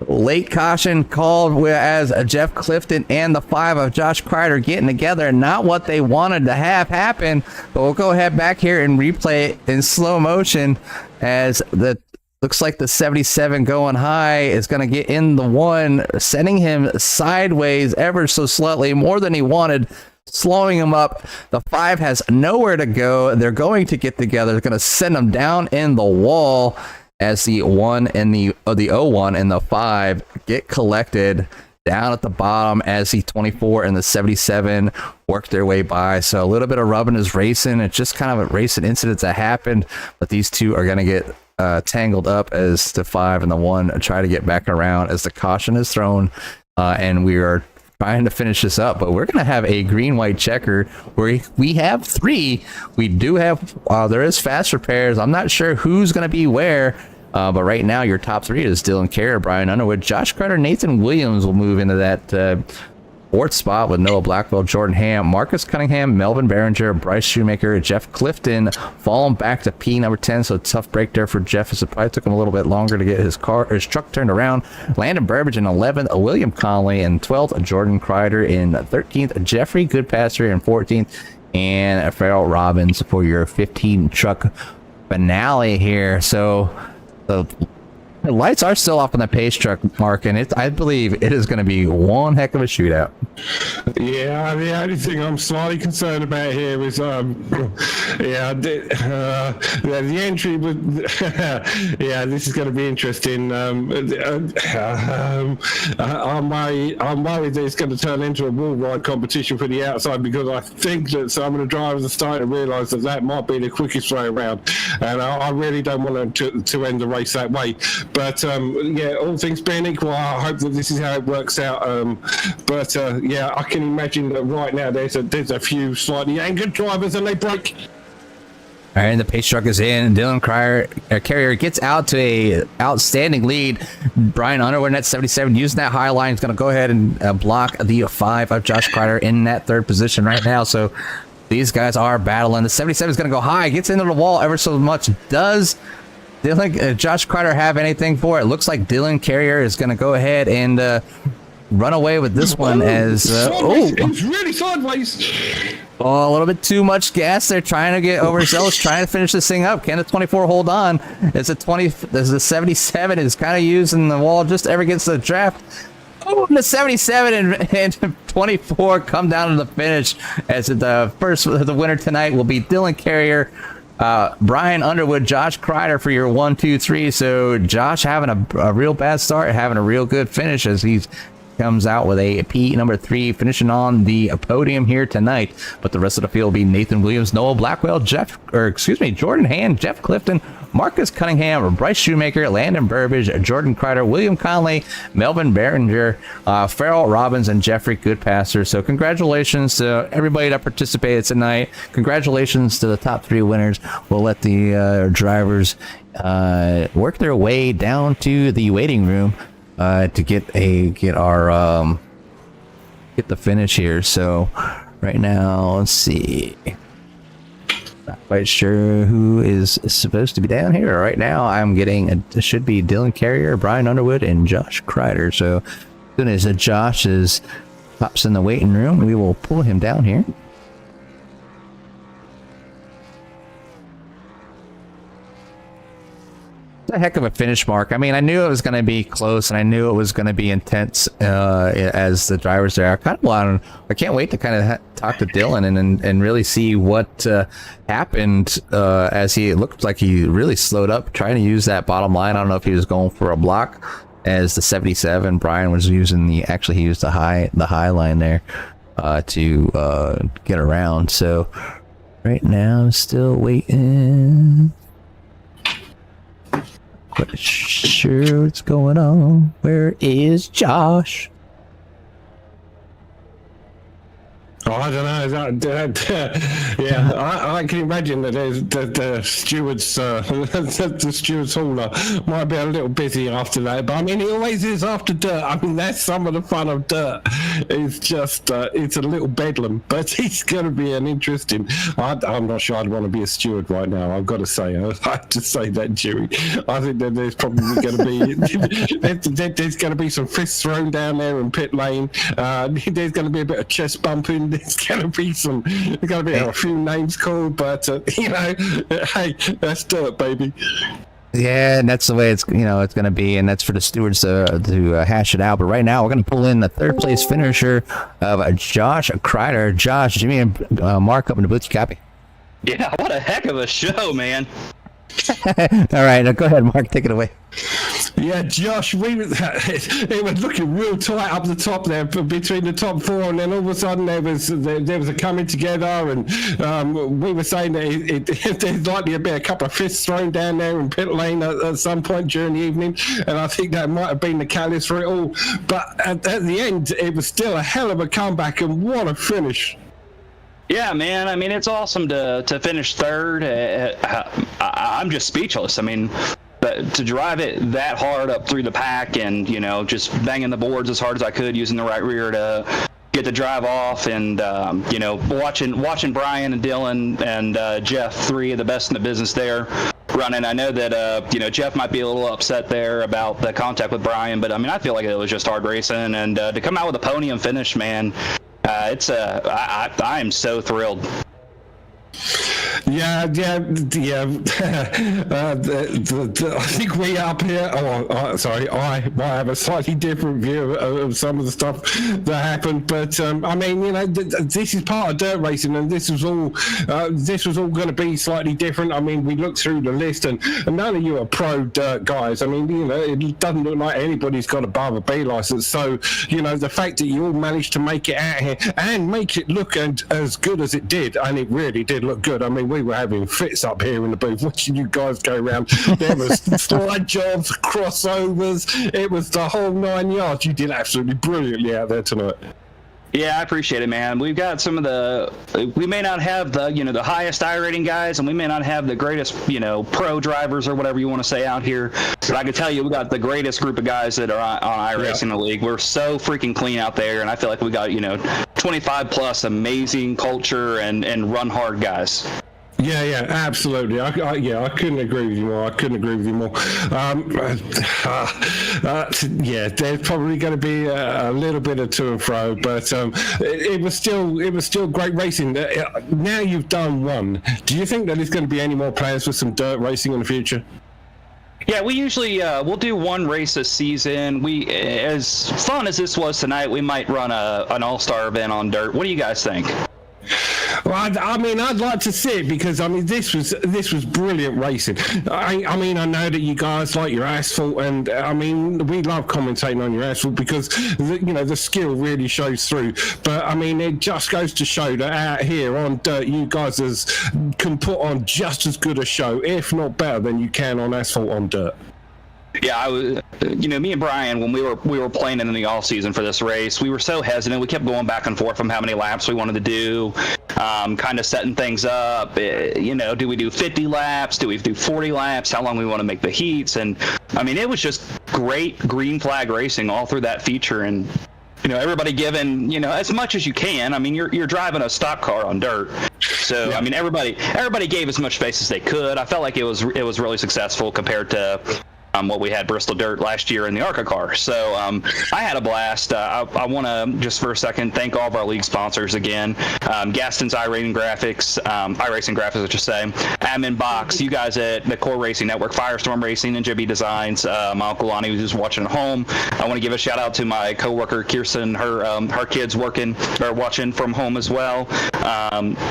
Late caution called as Jeff Clifton and the 5 of Josh Kreider getting together. Not what they wanted to have happen, but we'll go ahead back here and replay it in slow motion as the looks like the 77 going high is going to get in the 1, sending him sideways ever so slightly, more than he wanted, slowing him up. The 5 has nowhere to go. They're going to get together. They're going to send him down in the wall as the 1 and the 01 and the 5 get collected down at the bottom as the 24 and the 77 work their way by. So a little bit of rubbing is racing. It's just kind of a racing incident that happened, but these two are going to get tangled up as the 5 and the 1 try to get back around as the caution is thrown, and we are trying to finish this up. But we're going to have a green-white checker where we have 3. We do have there is fast repairs. I'm not sure who's going to be where, but right now your top 3 is Dylan Carey, Brian Underwood, Josh Kreider, Nathan Williams will move into that 4th spot with Noah Blackwell, Jordan Ham, Marcus Cunningham, Melvin Behringer, Bryce Shoemaker, Jeff Clifton falling back to P number 10. So tough break there for Jeff, as it probably took him a little bit longer to get his truck turned around. Landon Burbage in 11th, William Conley in 12th, Jordan Kreider in 13th, Jeffrey Goodpasture in 14th, and Farrell Robbins for your 15 truck finale here. So the The lights are still off on the pace truck, Mark, and I believe it is going to be one heck of a shootout. Yeah, the only thing I'm slightly concerned about here is, the entry was, yeah, this is going to be interesting. I'm worried that it's going to turn into a wall ride competition for the outside, because I think that some of the drivers are starting to realise that might be the quickest way around, and I really don't want them to end the race that way. But yeah, all things being equal, I hope that this is how it works out. Yeah, I can imagine that right now there's a few slightly angered drivers and they break. All right, and the pace truck is in. Dylan Carrier gets out to a outstanding lead. Brian Underwood in that 77 using that high line is going to go ahead and block the 5 of Josh Kreider in that 3rd position right now. So these guys are battling. The 77 is going to go high, gets into the wall ever so much. Does Josh Kreider have anything for it? Looks like Dylan Carrier is going to go ahead and run away with this one as it's really sideways. Oh, a little bit too much gas. They're trying to get overzealous, trying to finish this thing up. Can the 24 hold on? It's a 20. There's a 77 is kind of using the wall just ever gets the draft. Oh, and the 77 and 24 come down to the finish as the winner tonight will be Dylan Carrier, Brian Underwood, Josh Kreider for your 1, 2, 3. So Josh having a real bad start, having a real good finish as he's comes out with a P number 3, finishing on the podium here tonight. But the rest of the field will be Nathan Williams, Noah Blackwell, Jordan Hand, Jeff Clifton, Marcus Cunningham, Bryce Shoemaker, Landon Burbage, Jordan Kreider, William Conley, Melvin Behringer, Farrell Robbins, and Jeffrey Goodpasser. So congratulations to everybody that participated tonight. Congratulations to the top 3 winners. We'll let the drivers work their way down to the waiting room to get the finish here. So right now, let's see. Not quite sure who is supposed to be down here. Right now, I'm getting it should be Dylan Carrier, Brian Underwood, and Josh Kreider. So as soon as Josh pops in the waiting room, we will pull him down here. A heck of a finish, Mark. I mean, I knew it was going to be close, and I knew it was going to be intense as the drivers there. I can't wait to kind of talk to Dylan and really see what happened as he looked like he really slowed up, trying to use that bottom line. I don't know if he was going for a block as the 77. Brian was using he used the high line there to get around. So right now, I'm still waiting. Quite sure what's going on. Where is Josh? Oh, I don't know. Yeah, I can imagine that the stewards, the stewards hall might be a little busy after that. But I mean, it always is after dirt. I mean, that's some of the fun of dirt. It's just, it's a little bedlam, but it's going to be an interesting. I'm not sure I'd want to be a steward right now. I've got to say, I have to say that, Jerry. I think that there's probably going to be there's going to be some fists thrown down there in pit lane. There's going to be a bit of chest bumping. There's going to be a few names called, but hey, that's dirt, baby. Yeah, and that's the way it's going to be, and that's for the stewards to hash it out. But right now, we're going to pull in the 3rd place finisher of Josh Kreider. Josh, Jimmy, and Mark up in the booth. You copy? Yeah, what a heck of a show, man. All right, now go ahead, Mark. Take it away. Yeah, Josh, it was looking real tight up the top there between the top 4, and then all of a sudden there was a coming together, and we were saying that there's likely to be a couple of fists thrown down there in pit lane at some point during the evening, and I think that might have been the catalyst for it all. But at the end, it was still a hell of a comeback, and what a finish. Yeah, man. I mean, it's awesome to finish 3rd. I'm just speechless. I mean, to drive it that hard up through the pack and, just banging the boards as hard as I could using the right rear to get the drive off, and, watching Brian and Dylan and Jeff, 3 of the best in the business there, running. I know that, Jeff might be a little upset there about the contact with Brian, but, I mean, I feel like it was just hard racing. And to come out with a podium finish, man, I am so thrilled. I think we up here. Sorry, I might have a slightly different view of some of the stuff that happened. But I mean, this is part of dirt racing, and this was all going to be slightly different. I mean, we looked through the list, and none of you are pro dirt guys. I mean, it doesn't look like anybody's got a Barber B license. So, the fact that you all managed to make it out here and make it look as good as it did, and it really did look good. I mean, we were having fits up here in the booth watching you guys go around. There was slide jobs, crossovers. It was the whole 9 yards. You did absolutely brilliantly out there tonight. Yeah, I appreciate it, man. We've got some of we may not have the highest iRating guys, and we may not have the greatest, pro drivers or whatever you want to say out here. But I can tell you, we got the greatest group of guys that are on iRacing in the league. We're so freaking clean out there, and I feel like we got, 25 plus amazing culture and run hard guys. Yeah, absolutely. I couldn't agree with you more. There's probably going to be a little bit of to and fro, but it was still great racing. Now you've done one. Do you think that there's going to be any more plans with some dirt racing in the future? Yeah, we usually we'll do one race a season. We, as fun as this was tonight, we might run an all-star event on dirt. What do you guys think? Well, I'd like to see it because this was brilliant racing. I know that you guys like your asphalt, and we love commentating on your asphalt because the skill really shows through. But it just goes to show that out here on dirt, you guys can put on just as good a show, if not better, than you can on asphalt on dirt. Yeah, I was, me and Brian, when we were playing in the off season for this race, we were so hesitant. We kept going back and forth from how many laps we wanted to do, kind of setting things up. Do we do 50 laps? Do we do 40 laps? How long we want to make the heats? And it was just great green flag racing all through that feature. And everybody giving as much as you can. You're driving a stock car on dirt, so yeah. Everybody gave as much space as they could. I felt like it was really successful compared to what we had Bristol Dirt last year in the ARCA car. So I had a blast. I want to just for a second thank all of our league sponsors again. Gaston's iRacing Graphics, I should say. Admin Box, you guys at the Core Racing Network, Firestorm Racing, and JB Designs. My Uncle Lonnie, who's watching at home. I want to give a shout out to my coworker Kirsten. Her kids watching from home as well.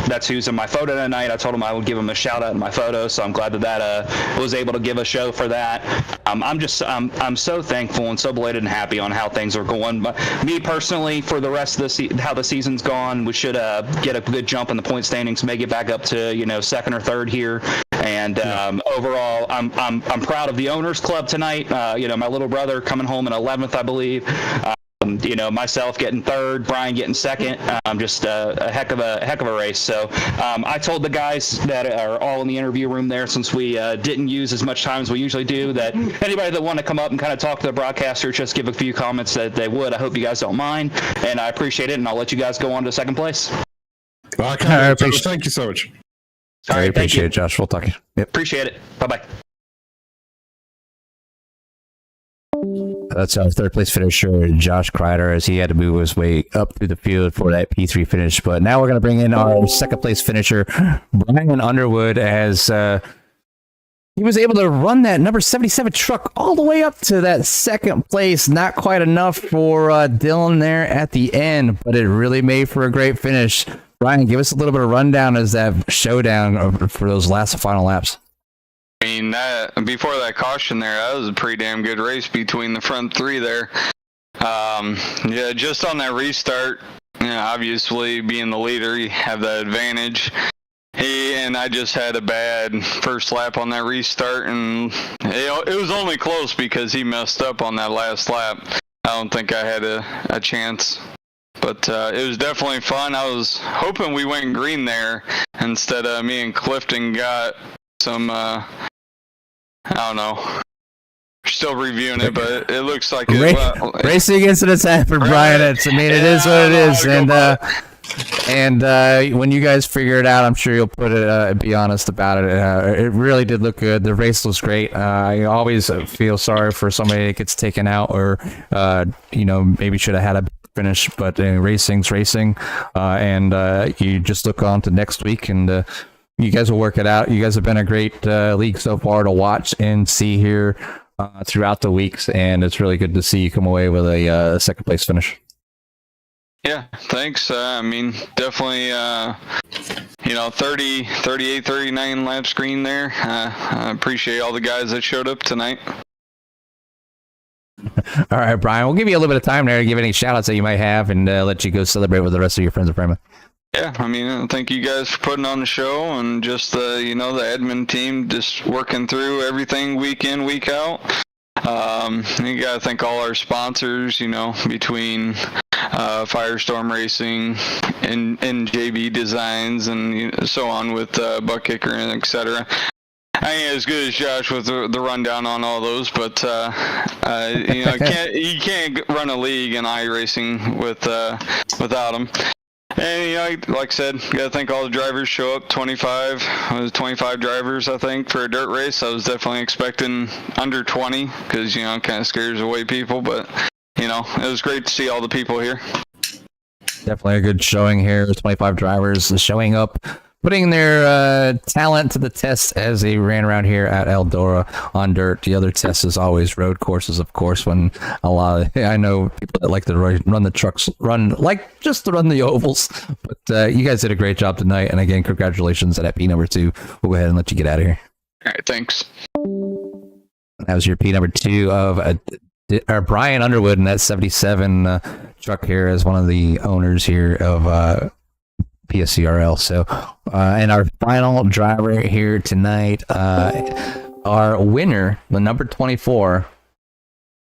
That's who's in my photo tonight. I told him I would give him a shout out in my photo, so I'm glad that was able to give a show for that. I'm so thankful and so belated and happy on how things are going. But me personally, for the rest of how the season's gone, we should get a good jump in the point standings, make it back up to second or third here. And overall, I'm proud of the owners club tonight. My little brother coming home in 11th, I believe. Myself getting third, Brian getting second. Just a heck of a race. So I told the guys that are all in the interview room there, since we didn't use as much time as we usually do, that anybody that want to come up and kind of talk to the broadcaster, just give a few comments, that they would. I hope you guys don't mind, and I appreciate it. And I'll let you guys go on to second place. Thank you so much. I appreciate it, Josh. We'll talk. Yep. Appreciate it. Bye-bye. That's our third place finisher, Josh Kreider, as he had to move his way up through the field for that P3 finish. But now we're going to bring in our second place finisher, Brian Underwood, as he was able to run that number 77 truck all the way up to that second place. Not quite enough for Dylan there at the end, but it really made for a great finish. Brian, give us a little bit of rundown as that showdown for those last final laps. Before that caution there, that was a pretty damn good race between the front three there. Just on that restart, obviously being the leader, you have that advantage. He and I just had a bad first lap on that restart, and it was only close because he messed up on that last lap. I don't think I had a chance. But it was definitely fun. I was hoping we went green there instead of me and Clifton got some... I don't know. We're still reviewing it, but it looks like racing incidents happen, Brian. It is what it is, and when you guys figure it out, I'm sure you'll be honest about it. It really did look good. The race was great. I always feel sorry for somebody that gets taken out, or maybe should have had a finish, but racing's racing, and you just look on to next week and You guys will work it out. You guys have been a great league so far to watch and see here throughout the weeks, and it's really good to see you come away with a second place finish. Yeah, thanks. I mean, definitely, 38, 39 lap screen there. I appreciate all the guys that showed up tonight. All right, Brian, we'll give you a little bit of time there to give any shout outs that you might have and let you go celebrate with the rest of your friends and family. Yeah, I mean, thank you guys for putting on the show and just the admin team just working through everything week in, week out. You got to thank all our sponsors, between Firestorm Racing and JB Designs and so on with Buck Kicker and et cetera. I ain't as good as Josh with the rundown on all those, but you can't run a league in iRacing without them. And like I said, gotta thank all the drivers show up. 25 drivers, I think, for a dirt race. I was definitely expecting under 20 because it kind of scares away people, but it was great to see all the people here. Definitely a good showing here. 25 drivers showing up, putting their talent to the test as they ran around here at Eldora on dirt. The other test is always road courses, of course, when I know people that like to run the trucks, just to run the ovals. But you guys did a great job tonight. And again, congratulations at P number 2. We'll go ahead and let you get out of here. All right, thanks. That was your P number 2 of Brian Underwood in that 77 truck here as one of the owners here of PSCRL. So, and our final driver here tonight, our winner, the number 24,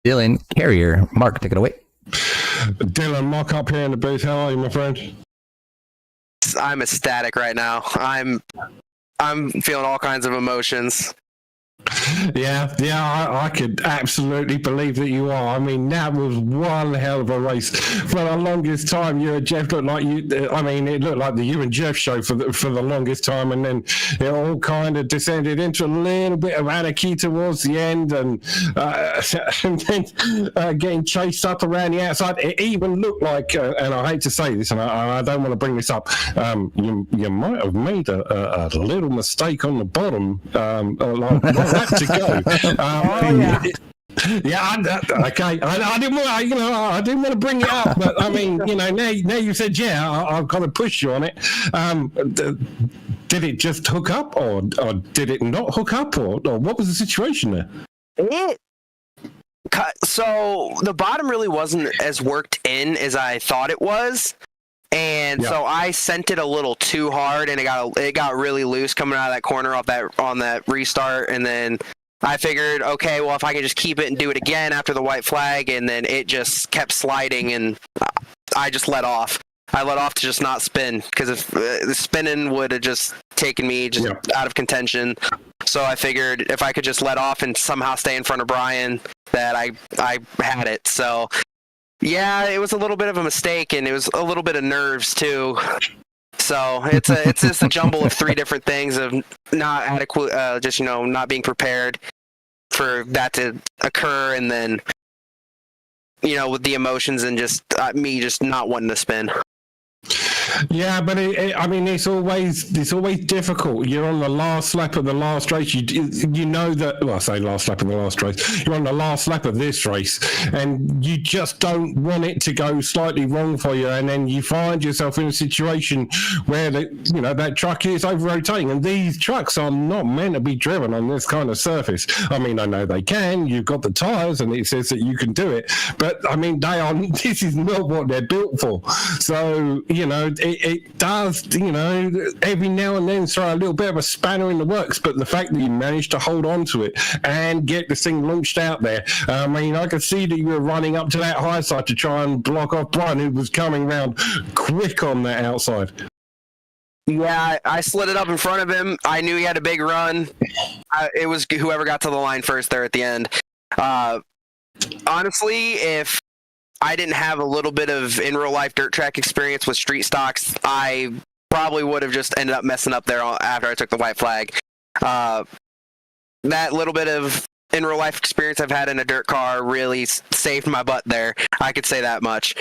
Dylan Carrier. Mark, take it away. Dylan, Mark up here in the booth. How are you, my friend? I'm ecstatic right now. I'm feeling all kinds of emotions. Yeah, I could absolutely believe that you are. I mean, that was one hell of a race. For the longest time, you and Jeff looked like you. I mean, it looked like the you and Jeff show for the longest time, and then it all kind of descended into a little bit of anarchy towards the end, and then getting chased up around the outside. It even looked like, and I hate to say this, and I don't want to bring this up, you might have made a little mistake on the bottom, like that to go. Yeah, okay. I didn't want, I didn't want to bring it up, but I mean, now you said, yeah, I've got to push you on it. Did it just hook up, or did it not hook up, or what was the situation there? So the bottom really wasn't as worked in as I thought it was. And so I sent it a little too hard, and it got really loose coming out of that corner on that restart. And then I figured, okay, well, if I can just keep it and do it again after the white flag, and then it just kept sliding, and I just let off. I let off to just not spin, because if the spinning would have just taken me out of contention. So I figured if I could just let off and somehow stay in front of Brian, that I had it. So. Yeah, it was a little bit of a mistake, and it was a little bit of nerves too. So it's just a jumble of 3 different things of not adequate, not being prepared for that to occur, and then with the emotions and just me just not wanting to spin. Yeah, but it's always difficult. You're on the last lap of the last race. You know that. Well, I say last lap of the last race. You're on the last lap of this race, and you just don't want it to go slightly wrong for you. And then you find yourself in a situation where that truck is over rotating, and these trucks are not meant to be driven on this kind of surface. I mean, I know they can. You've got the tires, and it says that you can do it. But I mean, this is not what they're built for. So it does, every now and then throw a little bit of a spanner in the works, but the fact that you managed to hold on to it and get this thing launched out there, I mean, I could see that you were running up to that high side to try and block off Brian, who was coming round quick on that outside. Yeah, I slid it up in front of him. I knew he had a big run. It was whoever got to the line first there at the end. Honestly, if I didn't have a little bit of in real life dirt track experience with street stocks, I probably would have just ended up messing up there after I took the white flag. That little bit of in real life experience I've had in a dirt car really saved my butt there. I could say that much.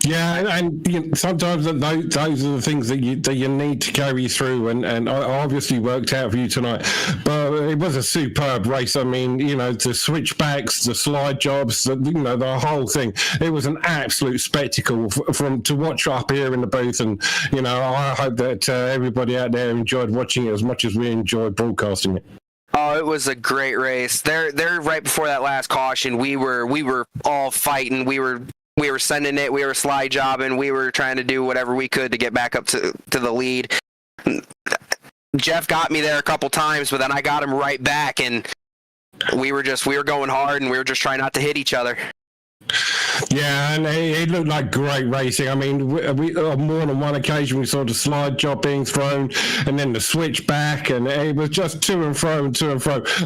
Yeah, and you know, sometimes those are the things that you need to carry through, and obviously worked out for you tonight. But it was a superb race. I mean, you know, the switchbacks, the slide jobs, the whole thing. It was an absolute spectacle from to watch up here in the booth, and you know, I hope that everybody out there enjoyed watching it as much as we enjoyed broadcasting it. Oh, it was a great race. There, right before that last caution, we were all fighting. We were sending it. We were slide jobbing. We were trying to do whatever we could to get back up to the lead. Jeff got me there a couple times, but then I got him right back, and we were going hard, and we were just trying not to hit each other. Yeah, and it looked like great racing. I mean, we on more than one occasion we saw the slide job being thrown, and then the switch back, and it was just to and fro.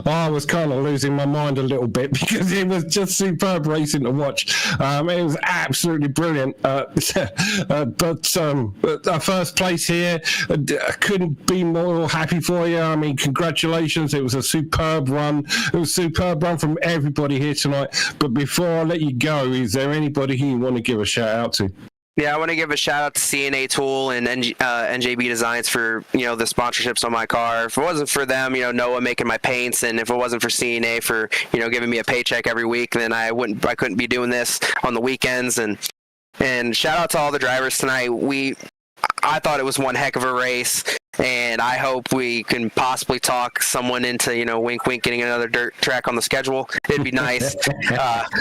I was kind of losing my mind a little bit because it was just superb racing to watch. It was absolutely brilliant. But our first place here, I couldn't be more happy for you. I mean, congratulations. It was a superb run. It was a superb run from everybody here tonight. But before I let you go, is there anybody who you want to give a shout out to? Yeah, I want to give a shout out to CNA Tool and NJB Designs for the sponsorships on my car. If it wasn't for them, Noah making my paints, and if it wasn't for CNA for giving me a paycheck every week, then I couldn't be doing this on the weekends. And shout out to all the drivers tonight. I thought it was one heck of a race, and I hope we can possibly talk someone into, wink, wink, getting another dirt track on the schedule. It'd be nice,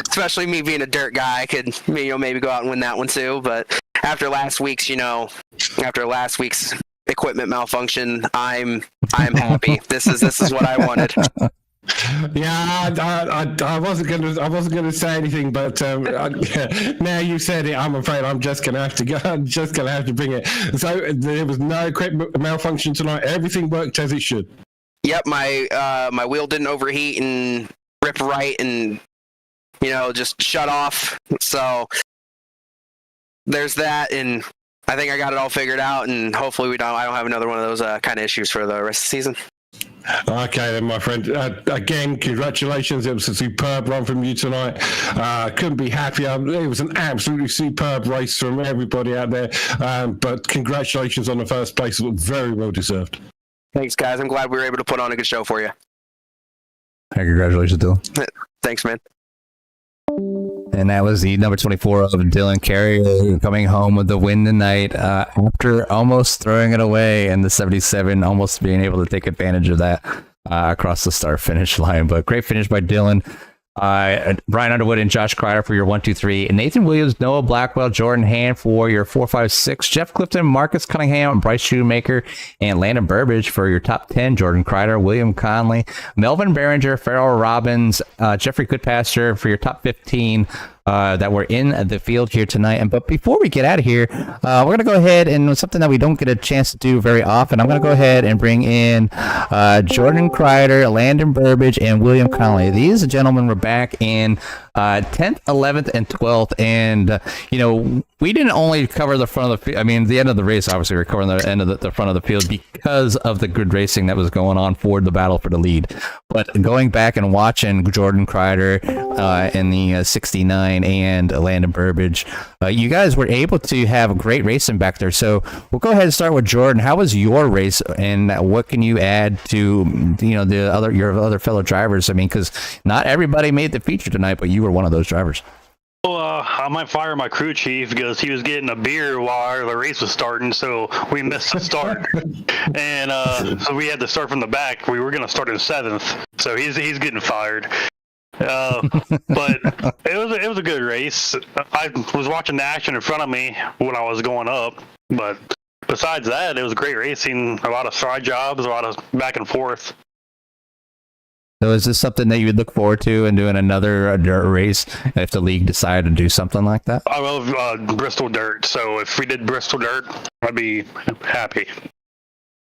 especially me being a dirt guy. I could, maybe go out and win that one too. But after last week's equipment malfunction, I'm happy. This is what I wanted. Yeah, I wasn't gonna say anything, but now you said it, I'm afraid I'm just gonna have to go. I'm just gonna have to bring it. So there was no equipment malfunction tonight. Everything worked as it should. Yep, my wheel didn't overheat and rip right, and just shut off. So there's that, and I think I got it all figured out, and hopefully I don't have another one of those kind of issues for the rest of the season. Okay then, my friend. Again, congratulations. It was a superb run from you tonight. Couldn't be happier. It was an absolutely superb race from everybody out there. But congratulations on the first place. It was very well deserved. Thanks, guys. I'm glad we were able to put on a good show for you. Hey, congratulations, Dylan. Thanks, man. And that was the number 24 of Dylan Carey coming home with the win tonight after almost throwing it away, and the 77 almost being able to take advantage of that across the start-finish line. But great finish by Dylan. Brian Underwood and Josh Kreider for your 1, 2, 3. Nathan Williams, Noah Blackwell, Jordan Hand for your 4, 5, 6. Jeff Clifton, Marcus Cunningham, Bryce Shoemaker, and Landon Burbage for your top 10. Jordan Kreider, William Conley, Melvin Behringer, Farrell Robbins, Jeffrey Goodpasture for your top 15. That were in the field here tonight. But before we get out of here, we're going to go ahead and something that we don't get a chance to do very often. I'm going to go ahead and bring in Jordan Kreider, Landon Burbage, and William Connolly. These gentlemen were back in 10th, 11th, and 12th. And, we didn't only cover the front of the field. I mean, the end of the race, obviously, we're covering the end of the front of the field because of the good racing that was going on for the battle for the lead. But going back and watching Jordan Kreider in the 69 and Landon Burbage, you guys were able to have great racing back there. So we'll go ahead and start with Jordan. How was your race, and what can you add to your other fellow drivers? I mean, because not everybody made the feature tonight, but you were one of those drivers. Well, I might fire my crew chief because he was getting a beer while the race was starting, so we missed the start. And so we had to start from the back. We were going to start in 7th, so he's getting fired. But it was a good race. I was watching the action in front of me when I was going up, but besides that, it was great racing. A lot of side jobs, a lot of back and forth. So is this something that you would look forward to and doing another dirt race if the league decided to do something like that? I love Bristol Dirt, so if we did Bristol Dirt, I'd be happy.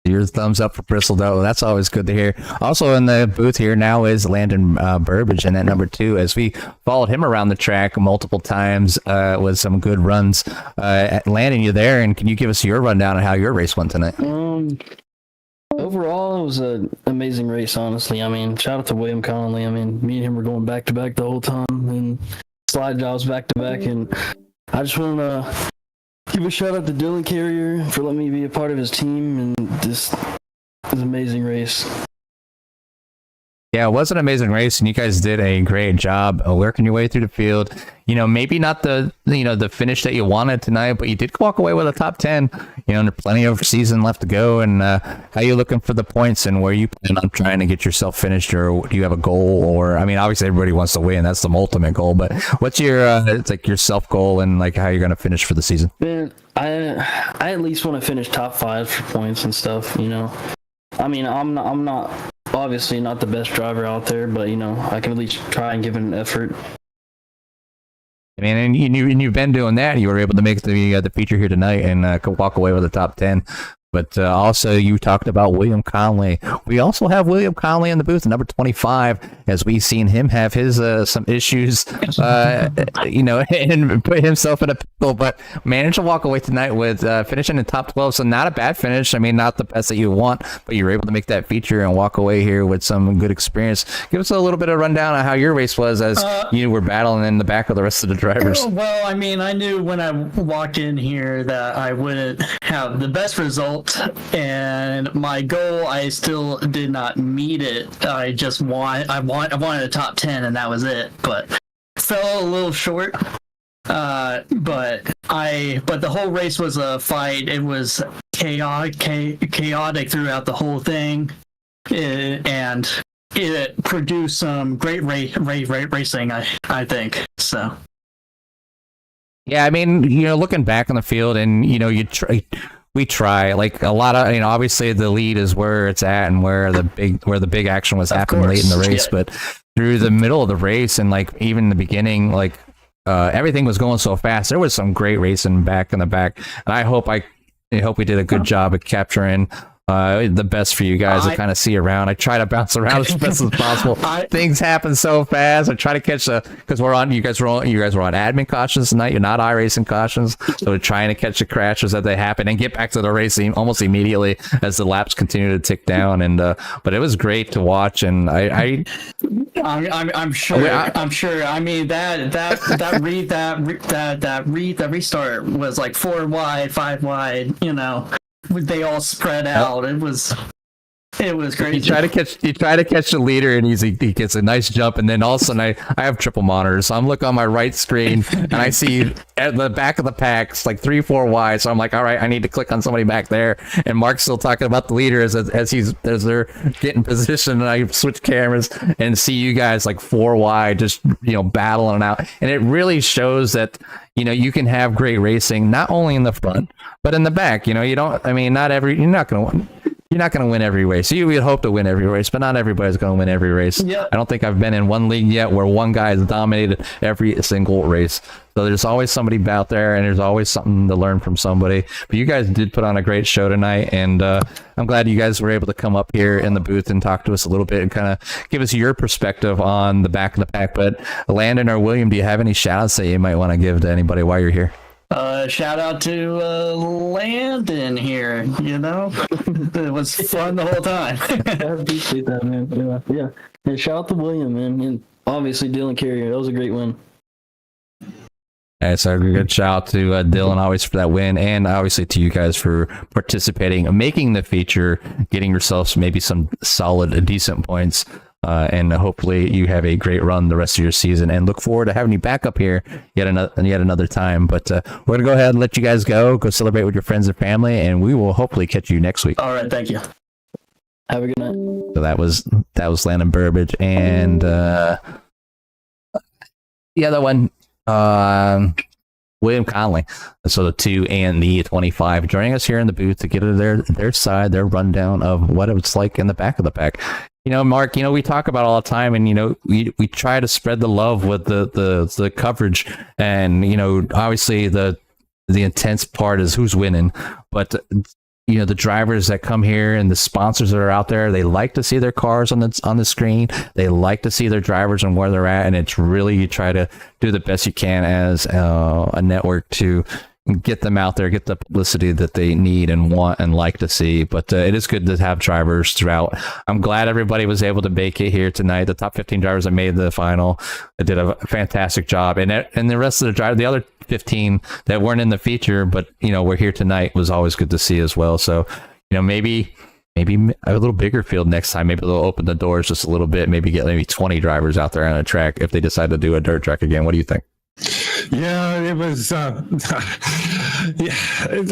Your thumbs up for Bristol Dirt. Well, that's always good to hear. Also in the booth here now is Landon Burbage in that number 2, as we followed him around the track multiple times with some good runs. Landon, you there? And can you give us your rundown on how your race went tonight? Overall, it was an amazing race, honestly. I mean, shout out to William Conley. I mean, me and him were going back-to-back the whole time, and slide jobs back-to-back, and I just want to give a shout out to Dylan Carrier for letting me be a part of his team and this amazing race. Yeah, it was an amazing race, and you guys did a great job working your way through the field. You know, maybe not the the finish that you wanted tonight, but you did walk away with a top 10. You know, and there's plenty of season left to go. And how you looking for the points, and where you plan on trying to get yourself finished, or do you have a goal? Or I mean, obviously everybody wants to win; that's the ultimate goal. But what's your it's like your self goal and like how you're going to finish for the season? Man, I at least want to finish top 5 for points and stuff. You know, I mean, I'm not obviously not the best driver out there, but you know, I can at least try and give it an effort. I mean, and you've been doing that. You were able to make the feature here tonight and walk away with a top 10. But also, you talked about William Conley. We also have William Conley in the booth, number 25, as we've seen him have his some issues, you know, and put himself in a pickle. But managed to walk away tonight with finishing in top 12. So not a bad finish. I mean, not the best that you want, but you were able to make that feature and walk away here with some good experience. Give us a little bit of rundown on how your race was as you were battling in the back of the rest of the drivers. Well, I mean, I knew when I walked in here that I wouldn't have the best result. And my goal, I still did not meet it. I wanted a top 10, and that was it. But fell a little short. But the whole race was a fight. It was chaotic throughout the whole thing, and it produced some great racing. I think so. Yeah, I mean, you know, looking back on the field, and you know, we try like a lot of, you know, obviously the lead is where it's at and where the big action was happening late in the race, yeah. But through the middle of the race and like even in the beginning, like everything was going so fast. There was some great racing back in the back, and I hope we did a good job of capturing the best for you guys to kind of see around. I try to bounce around as best as possible. Things happen so fast. I try to catch because you guys were on admin cautions tonight. You're not iRacing cautions, so we're trying to catch the crashes as they happen and get back to the racing almost immediately as the laps continue to tick down. And but it was great to watch, and I'm sure. I'm sure. I mean that restart was like 4 wide, 5 wide. You know. They all spread out. It was crazy. You try to catch the leader, and he gets a nice jump, and then all of a sudden I have triple monitors, so I'm looking on my right screen and I see at the back of the pack it's like 3-4 wide. So I'm like, all right, I need to click on somebody back there. And Mark's still talking about the leader as they're getting positioned, and I switch cameras and see you guys like 4 wide, just battling it out. And it really shows that you can have great racing not only in the front but in the back. You're not going to win every race. You would hope to win every race, but not everybody's going to win every race. Yep. I don't think I've been in one league yet where one guy has dominated every single race. So there's always somebody out there, and there's always something to learn from somebody. But you guys did put on a great show tonight, and I'm glad you guys were able to come up here in the booth and talk to us a little bit and kind of give us your perspective on the back of the pack. But Landon or William, do you have any shout-outs that you might want to give to anybody while you're here? Shout out to Landon here. It was fun the whole time. I appreciate that, man. Yeah. And shout out to William, man, and obviously Dylan Carrier. That was a great win. So a good shout out to Dylan always for that win, and obviously to you guys for participating, making the feature, getting yourselves maybe some solid, decent points. And hopefully you have a great run the rest of your season, and look forward to having you back up here yet another time. But we're gonna go ahead and let you guys go celebrate with your friends and family, and we will hopefully catch you next week. All right, thank you. Have a good night. So that was Landon Burbage, and the other one, William Conley. So the 2 and the 25 joining us here in the booth to get their side, their rundown of what it's like in the back of the pack. Mark, we talk about all the time, and we try to spread the love with the coverage, and obviously the intense part is who's winning, but the drivers that come here and the sponsors that are out there, they like to see their cars on the screen. They like to see their drivers and where they're at, and it's really, you try to do the best you can as a network to get them out there, get the publicity that they need and want and like to see. But it is good to have drivers throughout. I'm glad everybody was able to make it here tonight. The top 15 drivers that made the final did a fantastic job, and the rest of the drivers, the other 15 that weren't in the feature, but were here tonight, was always good to see as well. So maybe a little bigger field next time. Maybe they'll open the doors just a little bit. Maybe get 20 drivers out there on a track if they decide to do a dirt track again. What do you think? Yeah, it was. Yeah,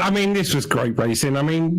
I mean, this was great racing. I mean,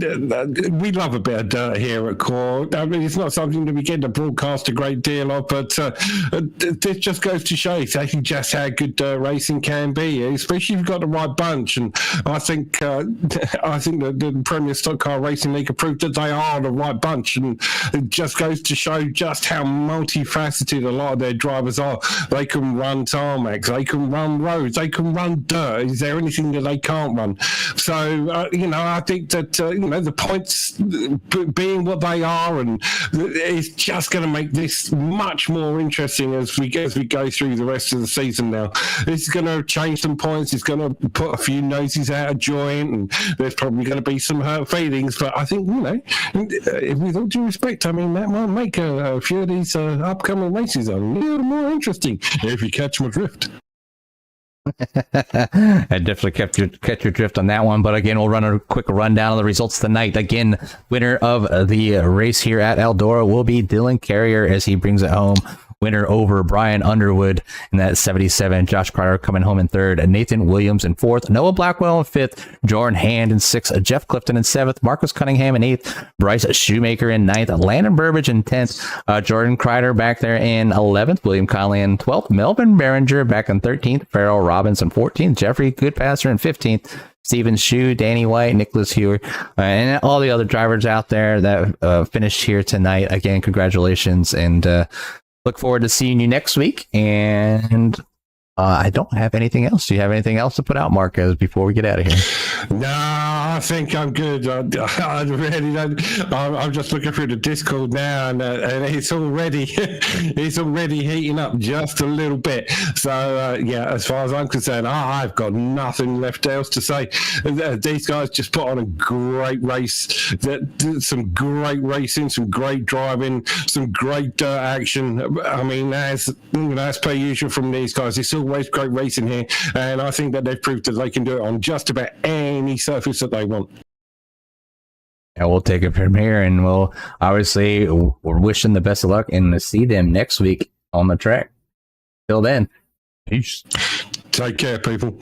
we love a bit of dirt here at Core. I mean, it's not something that we get to broadcast a great deal of, but this just goes to show exactly just how good dirt racing can be, especially if you've got the right bunch. And I think that the Premier Stock Car Racing League have proved that they are the right bunch, and it just goes to show just how multifaceted a lot of their drivers are. They can run tarmacs, they can run roads, they can run dirt. Is there anything that they can't run? So I think that the points being what they are, and it's just going to make this much more interesting as we go through the rest of the season. Now, this is going to change some points. It's going to put a few noses out of joint, and there's probably going to be some hurt feelings. But I think with all due respect, I mean, that might make a few of these upcoming races a little more interesting if you catch my drift. I definitely catch your drift on that one. But again, we'll run a quick rundown of the results tonight. Again, winner of the race here at Eldora will be Dylan Carrier as he brings it home. Winner over Brian Underwood in that 77. Josh Carter coming home in third. Nathan Williams in fourth. Noah Blackwell in fifth. Jordan Hand in sixth. Jeff Clifton in seventh. Marcus Cunningham in eighth. Bryce Shoemaker in ninth. Landon Burbage in 10th. Jordan Kreider back there in 11th. William Conley in 12th. Melvin Behringer back in 13th. Farrell Robbins in 14th. Jeffrey Goodpasser in 15th. Stephen Shue, Danny White, Nicholas Hewer, and all the other drivers out there that finished here tonight. Again, congratulations, and look forward to seeing you next week. And I don't have anything else. Do you have anything else to put out, Marquez, before we get out of here? No, I think I'm good. I really don't. I'm just looking through the Discord now, and it's already heating up just a little bit. So as far as I'm concerned, I've got nothing left else to say. These guys just put on a great race. Some great racing, some great driving, some great dirt action. I mean, as per usual from these guys, it's always great racing here, and I think that they've proved that they can do it on just about any surface that they want. Yeah, we'll take it from here, and we're wishing the best of luck and to see them next week on the track. Till then, peace. Take care, people.